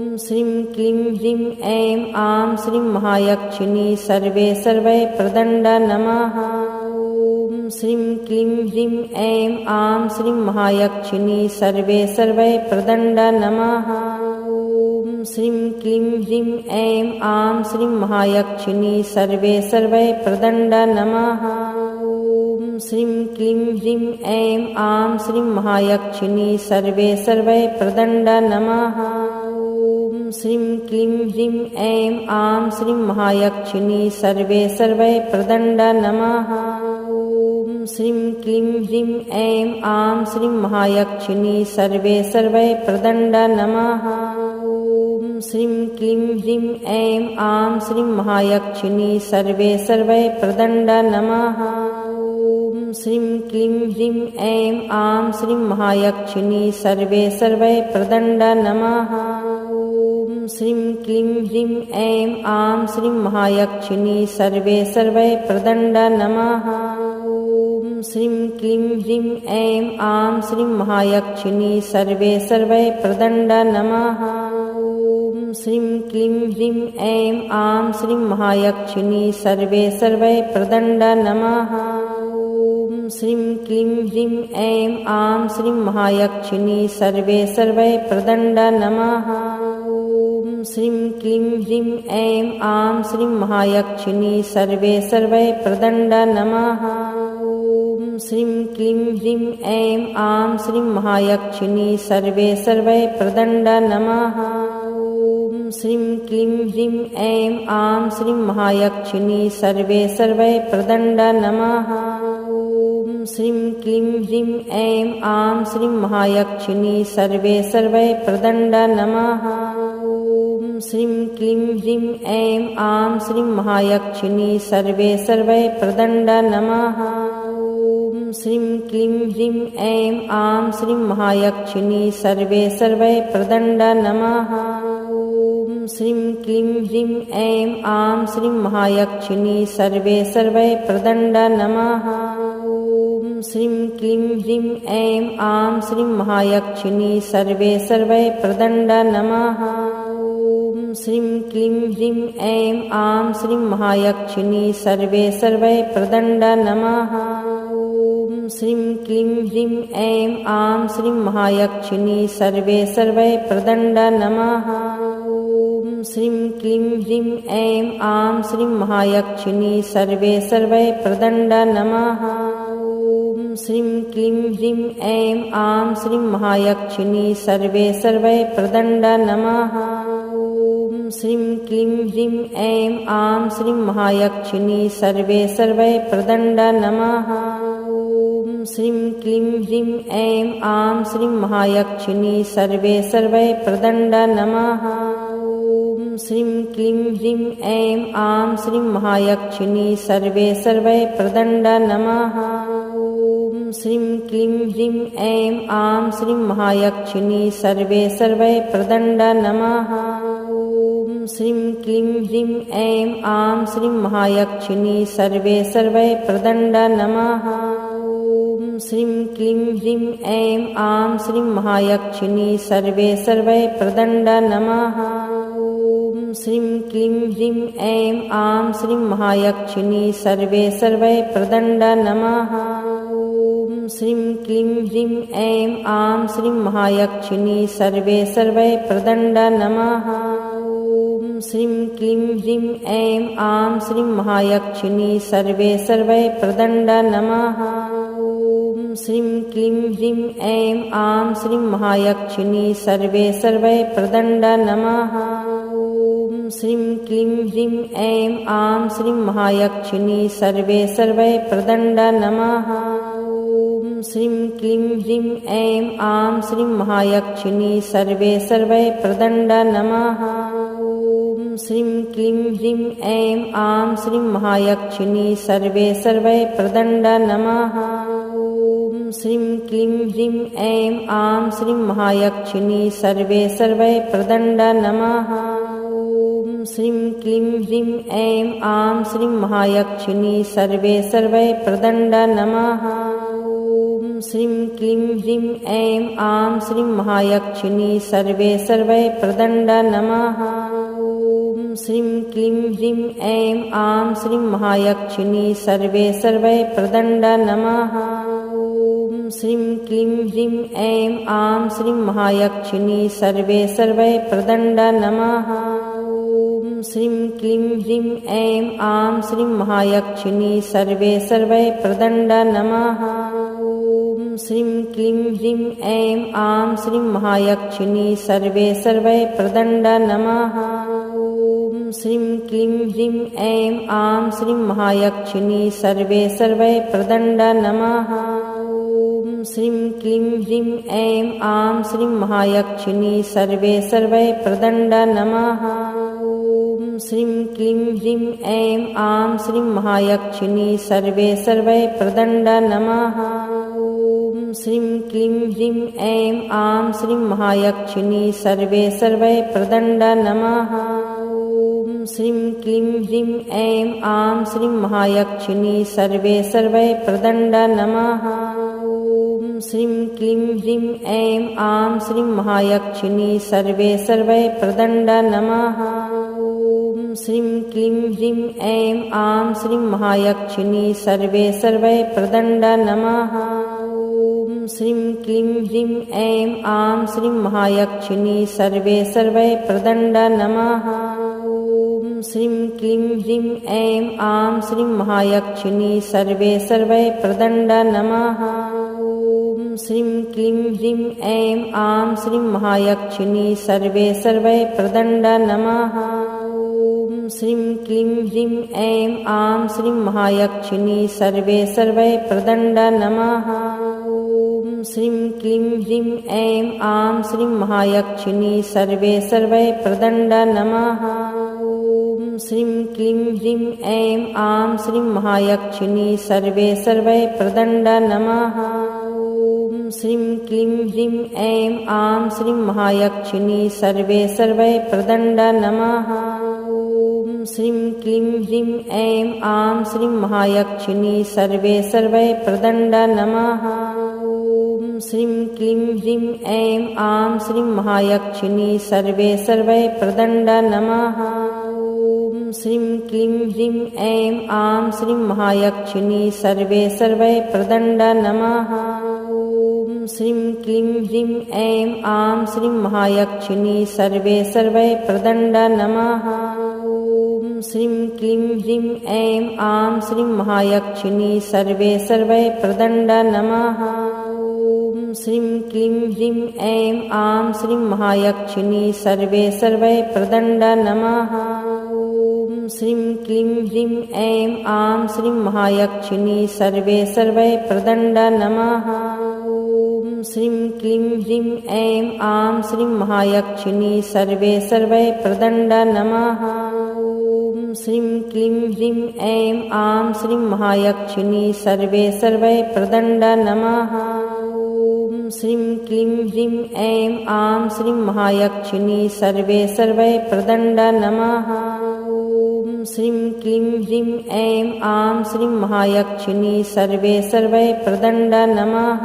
ॐ श्रीं क्लीं ह्रीं ऐं आं श्रीं महायक्षिणी सर्वे सर्वै प्रदण्ड नमः। ॐ श्रीं क्लीं ह्रीं ऐं आं श्रीं महायक्षिणी सर्वे सर्वै प्रदण्ड नमः। ॐ श्रीं क्लीं ह्रीं ऐं आं श्रीं महायक्षिणी सर्वे सर्वै प्रदण्ड नमः। ॐ श्रीं क्लीं ह्रीं ऐं आं श्रीं महायक्षिणी सर्वे सर्वै प्रदण्ड नमः। ॐ श्रीं क्लीं ह्रीं ऐं आं श्रीं महायक्षिणी सर्वे सर्वै प्रदण्ड नमः। ॐ श्रीं क्लीं ह्रीं ऐं आं श्रीं महायक्षिणी सर्वे सर्वै प्रदण्ड नमः। ॐ श्रीं क्लीं ह्रीं ऐं आं श्रीं महायक्षिणी सर्वे सर्वै प्रदण्ड नमः। ॐ श्रीं क्लीं ह्रीं ऐं आं श्रीं महायक्षिणी सर्वे सर्वै प्रदण्ड नमः। ॐ श्रीं क्लीं ह्रीं ऐं आं श्रीं महायक्षिणी सर्वे सर्वै प्रदण्ड नमः। ॐ श्रीं क्लीं ह्रीं ऐं आं श्रीं महायक्षिणी सर्वे सर्वै प्रदण्ड नमः। ॐ श्रीं क्लीं ह्रीं ऐं आं श्रीं महायक्षिणी सर्वे सर्वै प्रदण्ड नमः। ॐ श्रीं क्लीं ह्रीं ऐं आं श्रीं महायक्षिणी सर्वे सर्वै प्रदण्ड नमः। ॐ श्रीं क्लीं ह्रीं ऐं आं श्रीं महायक्षिणी सर्वे सर्वै प्रदण्ड नमः। ॐ श्रीं क्लीं ह्रीं ऐं आं श्रीं महायक्षिणी सर्वे सर्वै प्रदण्ड नमः। ॐ श्रीं क्लीं ह्रीं ऐं आं श्रीं महायक्षिणी सर्वे सर्वै प्रदण्ड नमः। ॐ श्रीं क्लीं ह्रीं ऐं आं श्रीं महायक्षिणी सर्वे सर्वै प्रदण्ड नमः। ॐ श्रीं क्लीं ह्रीं ऐं आं श्रीं महायक्षिणी सर्वे सर्वै प्रदण्ड नमः। ॐ श्रीं क्लीं ह्रीं ऐं आं श्रीं महायक्षिणी सर्वे सर्वै प्रदण्ड नमः। ॐ श्रीं क्लीं ह्रीं ऐं आं श्रीं महायक्षिणी सर्वे सर्वै प्रदण्ड नमः। ॐ श्रीं क्लीं ह्रीं ऐं आं श्रीं महायक्षिणी सर्वे सर्वै प्रदण्ड नमः। ॐ श्रीं क्लीं ह्रीं ऐं आं श्रीं महायक्षिणी सर्वे सर्वै प्रदण्ड नमः। ॐ श्रीं क्लीं ह्रीं ऐं आं श्रीं महायक्षिणी सर्वे सर्वै प्रदण्ड नमः। ॐ श्रीं क्लीं ह्रीं ऐं आं श्रीं महायक्षिणी सर्वे सर्वै प्रदण्ड नमः। ॐ श्रीं क्लीं ह्रीं ऐं आं श्रीं महायक्षिणी सर्वे सर्वै प्रदण्ड नमः। ॐ श्रीं क्लीं ह्रीं ऐं आं श्रीं महायक्षिणी सर्वे सर्वै प्रदण्ड नमः। ॐ श्रीं क्लीं ह्रीं ऐं आं श्रीं महायक्षिणी सर्वे सर्वै प्रदण्ड नमः। ॐ श्रीं क्लीं ह्रीं ऐं आं श्रीं महायक्षिणी सर्वे सर्वै प्रदण्ड नमः। ॐ श्रीं क्लीं ह्रीं ऐं आं श्रीं महायक्षिणी सर्वे सर्वै प्रदण्ड नमः। ॐ श्रीं क्लीं ह्रीं ऐं आं श्रीं महायक्षिणी सर्वे सर्वै प्रदण्ड नमः। ॐ श्रीं क्लीं ह्रीं ऐं आं श्रीं महायक्षिणी सर्वे सर्वै प्रदण्ड नमः। ॐ श्रीं क्लीं ह्रीं ऐं आं श्रीं महायक्षिणी सर्वे सर्वै प्रदण्ड नमः। ॐ श्रीं क्लीं ह्रीं ऐं आं श्रीं महायक्षिणी सर्वे सर्वै प्रदण्ड नमः। ॐ श्रीं क्लीं ह्रीं ऐं आं श्रीं महायक्षिणी सर्वे सर्वै प्रदण्ड नमः। ॐ श्रीं क्लीं ह्रीं ऐं आं श्रीं महायक्षिणी सर्वे सर्वै प्रदण्ड नमः। ॐ श्रीं क्लीं ह्रीं ऐं आं श्रीं महायक्षिणी सर्वे सर्वै प्रदण्ड नमः। ॐ श्रीं क्लीं ह्रीं ऐं आं श्रीं महायक्षिणी सर्वे सर्वै प्रदण्ड नमः। ॐ श्रीं क्लीं ह्रीं ऐं आं श्रीं महायक्षिणी सर्वे सर्वै प्रदण्ड नमः। ॐ श्रीं क्लीं ह्रीं ऐं आं श्रीं महायक्षिणी सर्वे सर्वै प्रदण्ड नमः। ॐ श्रीं क्लीं ह्रीं ऐं आं श्रीं महायक्षिणी सर्वे सर्वै प्रदण्ड नमः। ॐ श्रीं क्लीं ह्रीं ऐं आं श्रीं महायक्षिणी सर्वे सर्वै प्रदण्ड नमः। ॐ श्रीं क्लीं ह्रीं ऐं आं श्रीं महायक्षिणी सर्वे सर्वै प्रदण्ड नमः। ॐ श्रीं क्लीं ह्रीं ऐं आं श्रीं महायक्षिणी सर्वे सर्वै प्रदण्ड नमः। ॐ श्रीं क्लीं ह्रीं ऐं आं श्रीं महायक्षिणी सर्वे सर्वै प्रदण्ड नमः। ॐ श्रीं क्लीं ह्रीं ऐं आं श्रीं महायक्षिणी सर्वे सर्वै प्रदण्ड नमः। ॐ श्रीं क्लीं ह्रीं ऐं आं श्रीं महायक्षिणी सर्वे सर्वै प्रदण्ड नमः। ॐ श्रीं क्लीं ह्रीं ऐं आं श्रीं महायक्षिणी सर्वे सर्वै प्रदण्ड नमः। ॐ श्रीं क्लीं ह्रीं ऐं आं श्रीं महायक्षिणी सर्वे सर्वै प्रदण्ड नमः। ॐ श्रीं क्लीं ह्रीं ऐं आं श्रीं महायक्षिणी सर्वे सर्वै प्रदण्ड नमः। ॐ श्रीं क्लीं ह्रीं ऐं आं श्रीं महायक्षिणी सर्वे सर्वै प्रदण्ड नमः। ॐ श्रीं क्लीं ह्रीं ऐं आं श्रीं महायक्षिणी सर्वे सर्वै प्रदण्ड नमः। ॐ श्रीं क्लीं ह्रीं ऐं आं श्रीं महायक्षिणी सर्वे सर्वै प्रदण्ड नमः। ॐ श्रीं क्लीं ह्रीं ऐं आं श्रीं महायक्षिणी सर्वे सर्वै प्रदण्ड नमः। ॐ श्रीं क्लीं ह्रीं ऐं आं श्रीं महायक्षिणी सर्वे सर्वै प्रदण्ड नमः। ॐ श्रीं क्लीं ह्रीं ऐं आं श्रीं महायक्षिणी सर्वे सर्वै प्रदण्ड नमः। ॐ श्रीं क्लीं ह्रीं ऐं आं श्रीं महायक्षिणी सर्वे सर्वै प्रदण्ड नमः। ॐ श्रीं क्लीं ह्रीं ऐं आं श्रीं महायक्षिणी सर्वे सर्वै प्रदण्ड नमः। ॐ श्रीं क्लीं ह्रीं ऐं आं श्रीं महायक्षिणी सर्वे सर्वै प्रदण्ड नमः। ॐ श्रीं क्लीं ह्रीं ऐं आं श्रीं महायक्षिणी सर्वे सर्वै प्रदण्ड नमः। ॐ श्रीं क्लीं ह्रीं ऐं आं श्रीं महायक्षिणी सर्वे सर्वै प्रदण्ड नमः। ॐ श्रीं क्लीं ह्रीं ऐं आं श्रीं महायक्षिणी सर्वे सर्वै प्रदण्ड नमः। ॐ श्रीं क्लीं ह्रीं ऐं आं श्रीं महायक्षिणी सर्वे सर्वै प्रदण्ड नमः। ॐ श्रीं क्लीं ह्रीं ऐं आं श्रीं महायक्षिणी सर्वे सर्वै प्रदण्ड नमः। ॐ श्रीं क्लीं ह्रीं ऐं आं श्रीं महायक्षिणी सर्वे सर्वै प्रदण्ड नमः। ॐ श्रीं क्लीं ह्रीं ऐं आं श्रीं महायक्षिणी सर्वे सर्वै प्रदण्ड नमः। ॐ श्रीं क्लीं ह्रीं ऐं आं श्रीं महायक्षिणी सर्वे सर्वै प्रदण्ड नमः। ॐ श्रीं क्लीं ह्रीं ऐं आं श्रीं महायक्षिणी सर्वे सर्वै प्रदण्ड नमः। ॐ श्रीं क्लीं ह्रीं ऐं आं श्रीं महायक्षिणी सर्वे सर्वै प्रदण्ड नमः। ॐ श्रीं क्लीं ह्रीं ऐं आं श्रीं महायक्षिणी सर्वे सर्वै प्रदण्ड नमः। ॐ श्रीं क्लीं ह्रीं ऐं आं श्रीं महायक्षिणी सर्वे सर्वै प्रदण्ड नमः।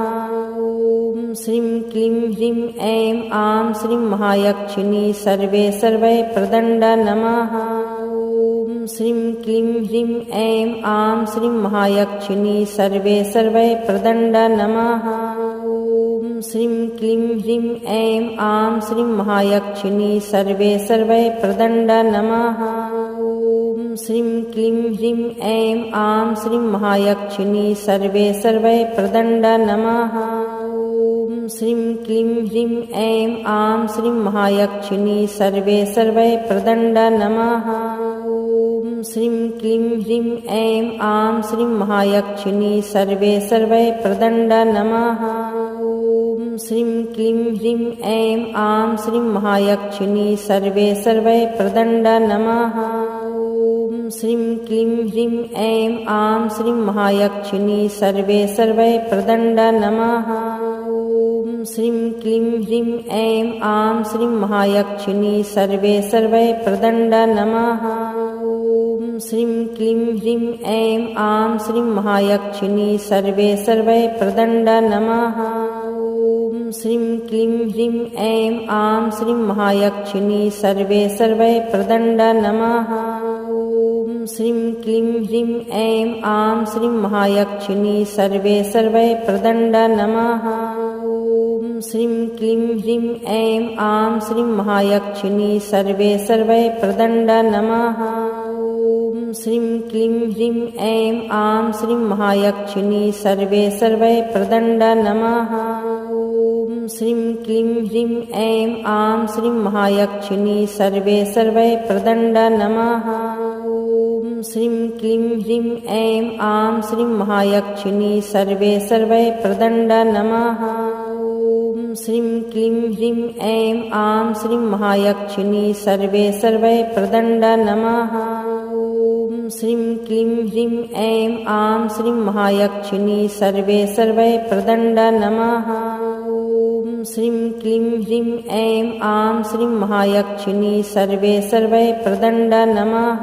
ॐ श्रीं क्लीं ह्रीं ऐं आं श्रीं महायक्षिणी सर्वे सर्वै प्रदण्ड नमः। ॐ श्रीं क्लीं ह्रीं ऐं आं श्रीं महायक्षिणी सर्वे सर्वै प्रदण्ड नमः। ॐ श्रीं क्लीं ह्रीं ऐं आं श्रीं महायक्षिणी सर्वे सर्वै प्रदण्ड नमः। ॐ श्रीं क्लीं ह्रीं ऐं आं श्रीं महायक्षिणी सर्वे सर्वै प्रदण्ड नमः। ॐ श्रीं क्लीं ह्रीं ऐं आं श्रीं महायक्षिणी सर्वे सर्वै प्रदण्ड नमः। ॐ श्रीं क्लीं ह्रीं ऐं आं श्रीं महायक्षिणी सर्वे सर्वै प्रदण्ड नमः। ॐ श्रीं क्लीं ह्रीं ऐं आं श्रीं महायक्षिणी सर्वे सर्वै प्रदण्ड नमः। ॐ श्रीं क्लीं ह्रीं ऐं आं श्रीं महायक्षिणी सर्वे सर्वै प्रदण्ड नमः। ॐ श्रीं क्लीं ह्रीं ऐं आं श्रीं महायक्षिणी सर्वे सर्वै प्रदण्ड नमः। ॐ श्रीं क्लीं ह्रीं ऐं आं श्रीं महायक्षिणी सर्वे सर्वै प्रदण्ड नमः। ॐ श्रीं क्लीं ह्रीं ऐं आं श्रीं महायक्षिणी सर्वे सर्वै प्रदण्ड नमः। ॐ श्रीं क्लीं ह्रीं ऐं आं श्रीं महायक्षिणी सर्वे सर्वै प्रदण्ड नमः। ॐ श्रीं क्लीं ह्रीं ऐं आं श्रीं महायक्षिणी सर्वे सर्वै प्रदण्ड नमः। ॐ श्रीं क्लीं ह्रीं ऐं आं श्रीं महायक्षिणी सर्वे सर्वै प्रदण्ड नमः। ॐ श्रीं क्लीं ह्रीं ऐं आं श्रीं महायक्षिणी सर्वे सर्वै प्रदण्ड नमः। ॐ श्रीं क्लीं ह्रीं ऐं आं श्रीं महायक्षिणी सर्वे सर्वै प्रदण्ड नमः। ॐ श्रीं क्लीं ह्रीं ऐं आं श्रीं महायक्षिणी सर्वे सर्वै प्रदण्ड नमः। ॐ श्रीं क्लीं ह्रीं ऐं आं श्रीं महायक्षिणी सर्वे सर्वै प्रदण्ड नमः। ॐ श्रीं क्लीं ह्रीं ऐं आं श्रीं महायक्षिणी सर्वे सर्वै प्रदण्ड नमः।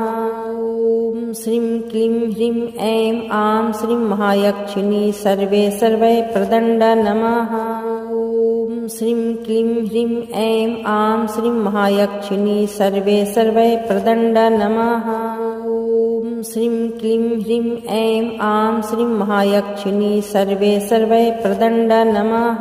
ॐ श्रीं क्लीं ह्रीं ऐं आं श्रीं महायक्षिणी सर्वे सर्वै प्रदण्ड नमः। ॐ श्रीं क्लीं ह्रीं ऐं आं श्रीं महायक्षिणी सर्वे सर्वै प्रदण्ड नमः। ॐ श्रीं क्लीं ह्रीं ऐं आं श्रीं महायक्षिणी सर्वे सर्वै प्रदण्ड नमः।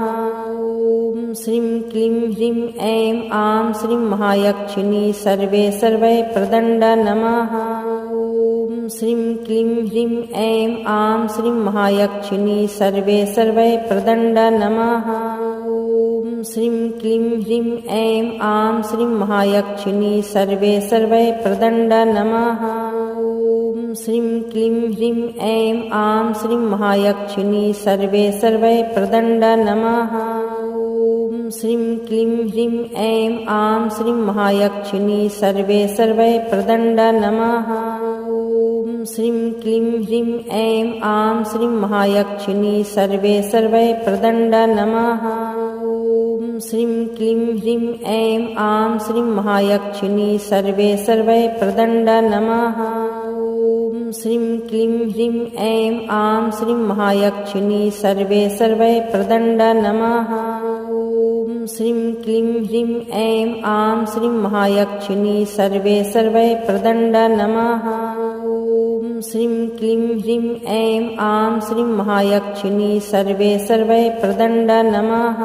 ॐ श्रीं क्लीं ह्रीं ऐं आं श्रीं महायक्षिणी सर्वे सर्वै प्रदण्ड नमः। ॐ श्रीं क्लीं ह्रीं ऐं आं श्रीं महायक्षिणी सर्वे सर्वै प्रदण्ड नमः। ॐ श्रीं क्लीं ह्रीं ऐं आं श्रीं महायक्षिणी सर्वे सर्वै प्रदण्ड नमः। ॐ श्रीं क्लीं ह्रीं ऐं आं श्रीं महायक्षिणी सर्वे सर्वै प्रदण्ड नमः। ॐ श्रीं क्लीं ह्रीं ऐं आं श्रीं महायक्षिणी सर्वे सर्वै प्रदण्ड नमः। ॐ श्रीं क्लीं ह्रीं ऐं आं श्रीं महायक्षिणी सर्वे सर्वै प्रदण्ड नमः। ॐ श्रीं क्लीं ह्रीं ऐं आं श्रीं महायक्षिणी सर्वे सर्वै प्रदण्ड नमः। ॐ श्रीं क्लीं ह्रीं ऐं आं श्रीं महायक्षिणी सर्वे सर्वै प्रदण्ड नमः। ॐ श्रीं क्लीं ह्रीं ऐं आं श्रीं महायक्षिणी सर्वे सर्वै प्रदण्ड नमः। ॐ श्रीं क्लीं ह्रीं ऐं आं श्रीं महायक्षिणी सर्वे सर्वै प्रदण्ड नमः।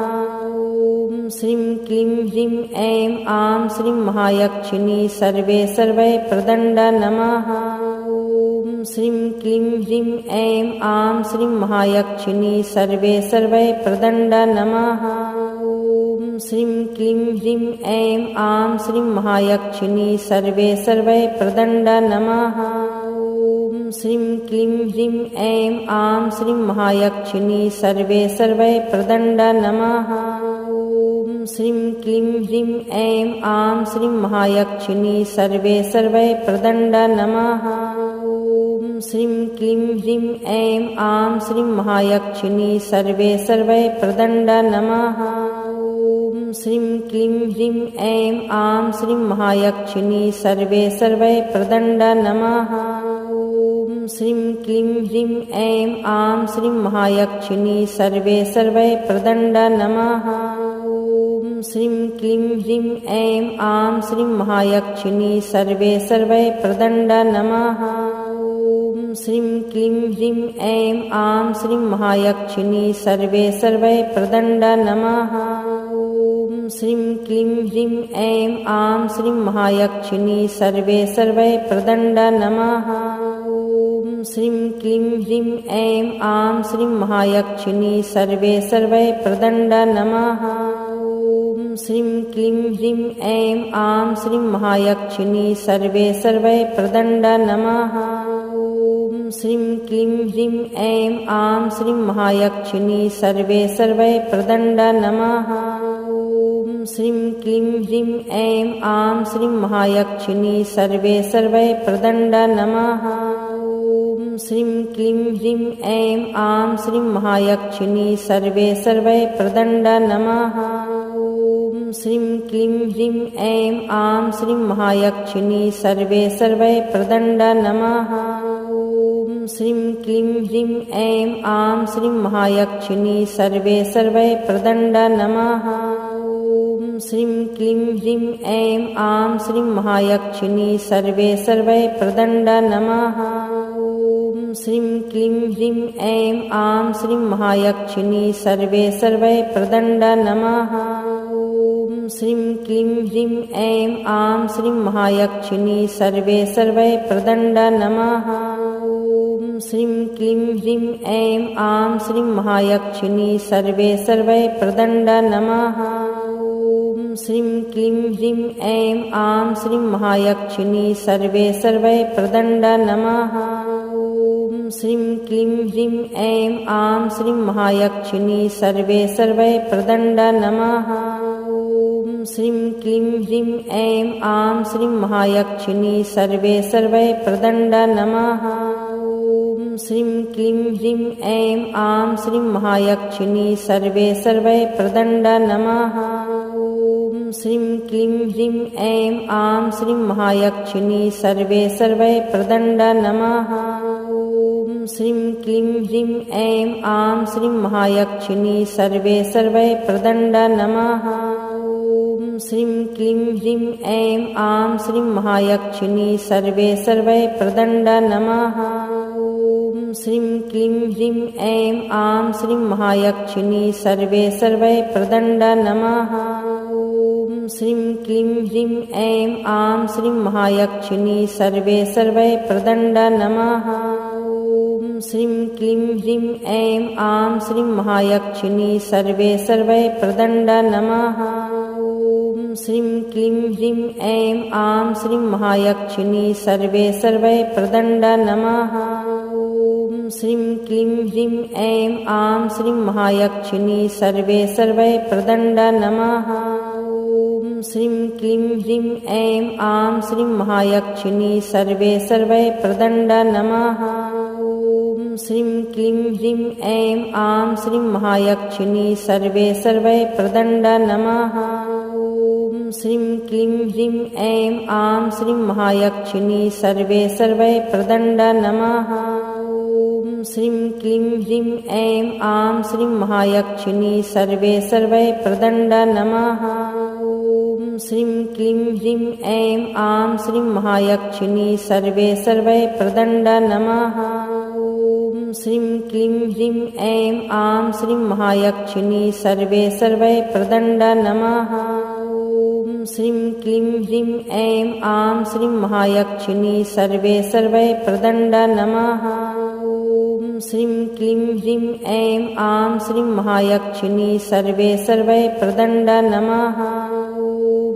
ॐ श्रीं क्लीं ह्रीं ऐं आं श्रीं महायक्षिणी सर्वे सर्वै प्रदण्ड नमः। ॐ श्रीं क्लीं ह्रीं ऐं आं श्रीं महायक्षिणी सर्वे सर्वै प्रदण्ड नमः। ॐ श्रीं क्लीं ह्रीं ऐं आं श्रीं महायक्षिणी सर्वे सर्वै प्रदण्ड नमः। ॐ श्रीं क्लीं ह्रीं ऐं आं श्रीं महायक्षिणी सर्वे सर्वै प्रदण्ड नमः। ॐ श्रीं क्लीं ह्रीं ऐं आं श्रीं महायक्षिणी सर्वे सर्वै प्रदण्ड नमः। ॐ श्रीं क्लीं ह्रीं ऐं आं श्रीं महायक्षिणी सर्वे सर्वै प्रदण्ड नमः। ॐ श्रीं क्लीं ह्रीं ऐं आं श्रीं महायक्षिणी सर्वे सर्वै प्रदण्ड नमः। ॐ श्रीं क्लीं ह्रीं ऐं आं श्रीं महायक्षिणी सर्वे सर्वै प्रदण्ड नमः। ॐ श्रीं क्लीं ह्रीं ऐं आं श्रीं महायक्षिणी सर्वे सर्वै प्रदण्ड नमः। ॐ श्रीं क्लीं ह्रीं ऐं आं श्रीं महायक्षिणी सर्वे सर्वै प्रदण्ड नमः। ॐ श्रीं क्लीं ह्रीं ऐं आं श्रीं महायक्षिणी सर्वे सर्वै प्रदण्ड नमः। ॐ श्रीं क्लीं ह्रीं ऐं आं श्रीं महायक्षिणी सर्वे सर्वै प्रदण्ड नमः। ॐ श्रीं क्लीं ह्रीं ऐं आं श्रीं महायक्षिणी सर्वे सर्वै प्रदण्ड नमः। ॐ श्रीं क्लीं ह्रीं ऐं आं श्रीं महायक्षिणी सर्वे सर्वै प्रदण्ड नमः। ॐ श्रीं क्लीं ह्रीं ऐं आं श्रीं महायक्षिणी सर्वे सर्वै प्रदण्ड नमः। ॐ श्रीं क्लीं ह्रीं ऐं आं श्रीं महायक्षिणी सर्वे सर्वै प्रदण्ड नमः। ॐ श्रीं क्लीं ह्रीं ऐं आं श्रीं महायक्षिणी सर्वे सर्वै प्रदण्ड नमः। ॐ श्रीं क्लीं ह्रीं ऐं आं श्रीं महायक्षिणी सर्वे सर्वै प्रदण्ड नमः। ॐ श्रीं क्लीं ह्रीं ऐं आं श्रीं महायक्षिणी सर्वे सर्वै प्रदण्ड नमः। ॐ श्रीं क्लीं ह्रीं ऐं आं श्रीं महायक्षिणी सर्वे सर्वै प्रदण्ड नमः। ॐ श्रीं क्लीं ह्रीं ऐं आं श्रीं महायक्षिणी सर्वे सर्वै प्रदण्ड नमः। ॐ श्रीं क्लीं ह्रीं ऐं आं श्रीं महायक्षिणी सर्वे सर्वै प्रदण्ड नमः। ॐ श्रीं क्लीं ह्रीं ऐं आं श्रीं महायक्षिणी सर्वे सर्वै प्रदण्ड नमः। ॐ श्रीं क्लीं ह्रीं ऐं आं श्रीं महायक्षिणी सर्वे सर्वै प्रदण्ड नमः। ॐ श्रीं क्लीं ह्रीं ऐं आं श्रीं महायक्षिणी सर्वे सर्वै प्रदण्ड नमः। ॐ श्रीं क्लीं ह्रीं ऐं आं श्रीं महायक्षिणी सर्वे सर्वै प्रदण्ड नमः। ॐ श्रीं क्लीं ह्रीं ऐं आं श्रीं महायक्षिणी सर्वे सर्वै प्रदण्ड नमः। ॐ श्रीं क्लीं ह्रीं ऐं आं श्रीं महायक्षिणी सर्वे सर्वै प्रदण्ड नमः। ॐ श्रीं क्लीं ह्रीं ऐं आं श्रीं महायक्षिणी सर्वे सर्वै प्रदण्ड नमः। ॐ श्रीं क्लीं ह्रीं ऐं आं श्रीं महायक्षिणी सर्वे सर्वै प्रदण्ड नमः। ॐ श्रीं क्लीं ह्रीं ऐं आं श्रीं महायक्षिणी सर्वे सर्वै प्रदण्ड नमः। ॐ श्रीं क्लीं ह्रीं ऐं आं श्रीं महायक्षिणी सर्वे सर्वै प्रदण्ड नमः। ॐ श्रीं क्लीं ह्रीं ऐं आं श्रीं महायक्षिणी सर्वे सर्वै प्रदण्ड नमः। ॐ श्रीं क्लीं ह्रीं ऐं आं श्रीं महायक्षिणी सर्वे सर्वै प्रदण्ड नमः। ॐ श्रीं क्लीं ह्रीं ऐं आं श्रीं महायक्षिणी सर्वे सर्वै प्रदण्ड नमः। ॐ श्रीं क्लीं ह्रीं ऐं आं श्रीं महायक्षिणी सर्वे सर्वै प्रदण्ड नमः। ॐ श्रीं क्लीं ह्रीं ऐं आं श्रीं महायक्षिणी सर्वे सर्वै प्रदण्ड नमः। ॐ श्रीं क्लीं ह्रीं ऐं आं श्रीं महायक्षिणी सर्वे सर्वै प्रदण्ड नमः। ॐ श्रीं क्लीं ह्रीं ऐं आं श्रीं महायक्षिणी सर्वे सर्वै प्रदण्ड नमः। ॐ श्रीं क्लीं ह्रीं ऐं आं श्रीं महायक्षिणी सर्वे सर्वै प्रदण्ड नमः। ॐ श्रीं क्लीं ह्रीं ऐं आं श्रीं महायक्षिणी सर्वे सर्वै प्रदण्ड नमः। ॐ श्रीं क्लीं ह्रीं ऐं आं श्रीं महायक्षिणी सर्वे सर्वै प्रदण्ड नमः।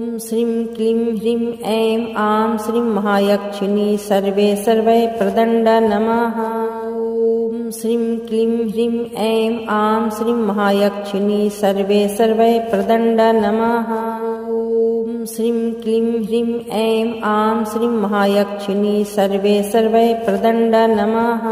ॐ श्रीं क्लीं ह्रीं ऐं आं श्रीं महायक्षिणी सर्वे सर्वै प्रदण्ड नमः। ॐ श्रीं क्लीं ह्रीं ऐं आं श्रीं महायक्षिणी सर्वे सर्वै प्रदण्ड नमः। ॐ श्रीं क्लीं ह्रीं ऐं आं श्रीं महायक्षिणी सर्वे सर्वै प्रदण्ड नमः।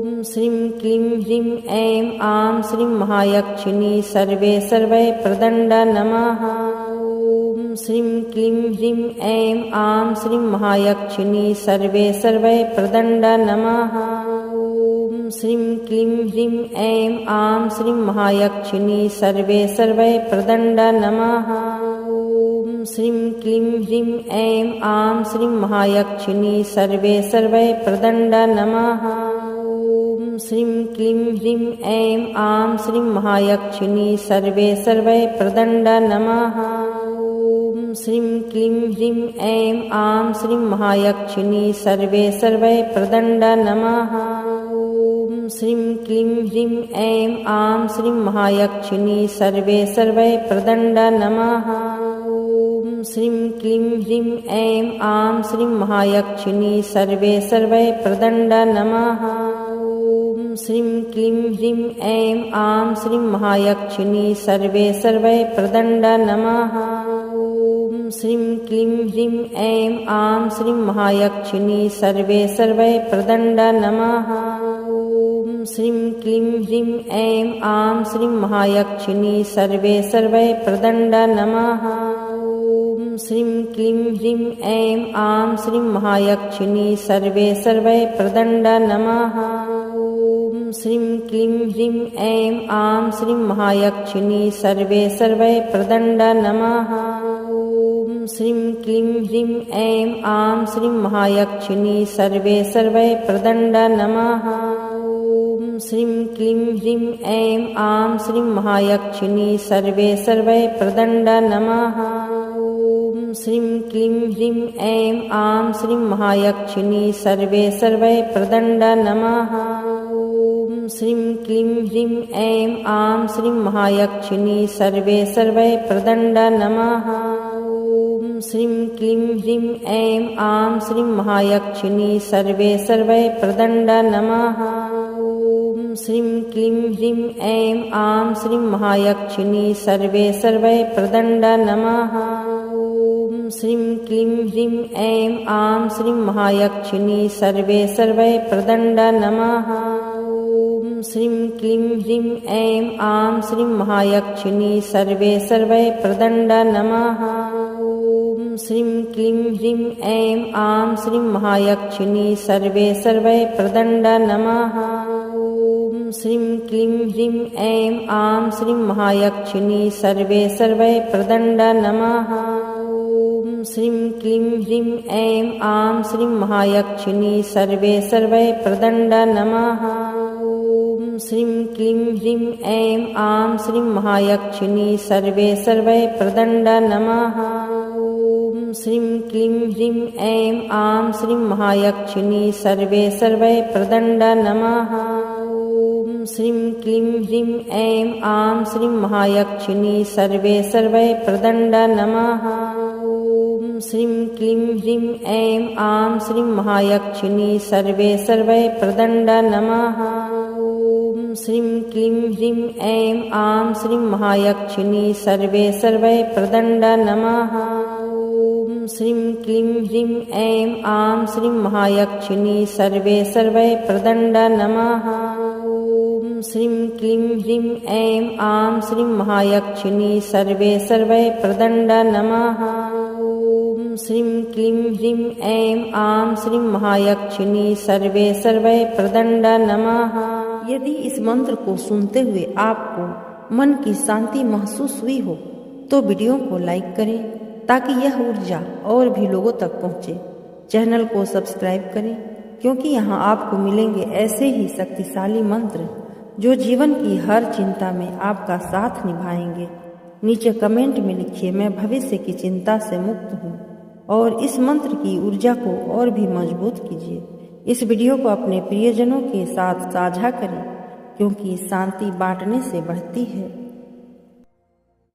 ॐ श्रीं क्लीं ह्रीं ऐं आं श्रीं महायक्षिणी सर्वे सर्वै प्रदण्ड नमः। ॐ श्रीं क्लीं ह्रीं ऐं आं श्रीं महायक्षिणी सर्वे सर्वै प्रदण्ड नमः। ॐ श्रीं क्लीं ह्रीं ऐं आं श्रीं महायक्षिणी सर्वे सर्वै प्रदण्ड नमः। ॐ श्रीं क्लीं ह्रीं ऐं आं श्रीं महायक्षिणी सर्वे सर्वै प्रदण्ड नमः। ॐ श्रीं क्लीं ह्रीं ऐं आं श्रीं महायक्षिणी सर्वे सर्वै प्रदण्ड नमः। ॐ श्रीं क्लीं ह्रीं ऐं आं श्रीं महायक्षिणी सर्वे सर्वै प्रदण्ड नमः। ॐ श्रीं क्लीं ह्रीं ऐं आं श्रीं महायक्षिणी सर्वे सर्वै प्रदण्ड नमः। ॐ श्रीं क्लीं ह्रीं ऐं आं श्रीं महायक्षिणी सर्वे सर्वै प्रदण्ड नमः। ॐ श्रीं क्लीं ह्रीं ऐं आं श्रीं महायक्षिणी सर्वे सर्वै प्रदण्ड नमः। ॐ श्रीं क्लीं ह्रीं ऐं आं श्रीं महायक्षिणी सर्वे सर्वै प्रदण्ड नमः। ॐ श्रीं क्लीं ह्रीं ऐं आं श्रीं महायक्षिणी सर्वे सर्वै प्रदण्ड नमः। ॐ श्रीं क्लीं ह्रीं ऐं आं श्रीं महायक्षिणी सर्वे सर्वै प्रदण्ड नमः। ॐ श्रीं क्लीं ह्रीं ऐं आं श्रीं महायक्षिणी सर्वे सर्वै प्रदण्ड नमः। ॐ श्रीं क्लीं ह्रीं ऐं आं श्रीं महायक्षिणी सर्वे सर्वै प्रदण्ड नमः। ॐ श्रीं क्लीं ह्रीं ऐं आं श्रीं महायक्षिणी सर्वे सर्वै प्रदण्ड नमः। ॐ श्रीं क्लीं ह्रीं ऐं आं श्रीं महायक्षिणी सर्वे सर्वै प्रदण्ड नमः। ॐ श्रीं क्लीं ह्रीं ऐं आं श्रीं महायक्षिणी सर्वे सर्वै प्रदण्ड नमः। ॐ श्रीं क्लीं ह्रीं ऐं आं श्रीं महायक्षिणी सर्वे सर्वै प्रदण्ड नमः। ॐ श्रीं क्लीं ह्रीं ऐं आं श्रीं महायक्षिणी सर्वे सर्वै प्रदण्ड नमः। ॐ श्रीं क्लीं ह्रीं ऐं आं श्रीं महायक्षिणी सर्वे सर्वै प्रदण्ड नमः। ॐ श्रीं क्लीं ह्रीं ऐं आं श्रीं महायक्षिणी सर्वे सर्वै प्रदण्ड नमः। ॐ श्रीं क्लीं ह्रीं ऐं आं श्रीं महायक्षिणी सर्वे सर्वै प्रदण्ड नमः। ॐ श्रीं क्लीं ह्रीं ऐं आं श्रीं महायक्षिणी सर्वे सर्वै प्रदण्ड नमः। ॐ श्रीं क्लीं ह्रीं ऐं आं श्रीं महायक्षिणी सर्वे सर्वै प्रदण्ड नमः। ॐ श्रीं क्लीं ह्रीं ऐं आं श्रीं महायक्षिणी सर्वे सर्वै प्रदण्ड नमः। ॐ श्रीं क्लीं ह्रीं ऐं आं श्रीं महायक्षिणी सर्वे सर्वै प्रदण्ड नमः। ॐ श्रीं क्लीं ह्रीं ऐं आं श्रीं महायक्षिणी सर्वे सर्वै प्रदण्ड नमः। ॐ श्रीं क्लीं ह्रीं ऐं आं श्रीं महायक्षिणी सर्वे सर्वै प्रदण्ड नमः। ॐ श्रीं क्लीं ह्रीं ऐं आं श्रीं महायक्षिणी सर्वे सर्वै प्रदण्ड नमः। ॐ श्रीं क्लीं ह्रीं ऐं आं श्रीं महायक्षिणी सर्वे सर्वै प्रदण्ड नमः। ॐ श्रीं क्लीं ह्रीं ऐं आं श्रीं महायक्षिणी सर्वे सर्वै प्रदण्ड नमः। ॐ श्रीं क्लीं ह्रीं ऐं आं श्रीं महायक्षिणी सर्वे सर्वै प्रदण्ड नमः। यदि इस मंत्र को सुनते हुए आपको मन की शांति महसूस हुई हो तो वीडियो को लाइक करें ताकि यह ऊर्जा और भी लोगों तक पहुंचे। चैनल को सब्सक्राइब करें क्योंकि यहाँ आपको मिलेंगे ऐसे ही शक्तिशाली मंत्र जो जीवन की हर चिंता में आपका साथ निभाएंगे। नीचे कमेंट में लिखिए, मैं भविष्य की चिंता से मुक्त हूँ, और इस मंत्र की ऊर्जा को और भी मजबूत कीजिए। इस वीडियो को अपने प्रियजनों के साथ साझा करें क्योंकि शांति बांटने से बढ़ती है।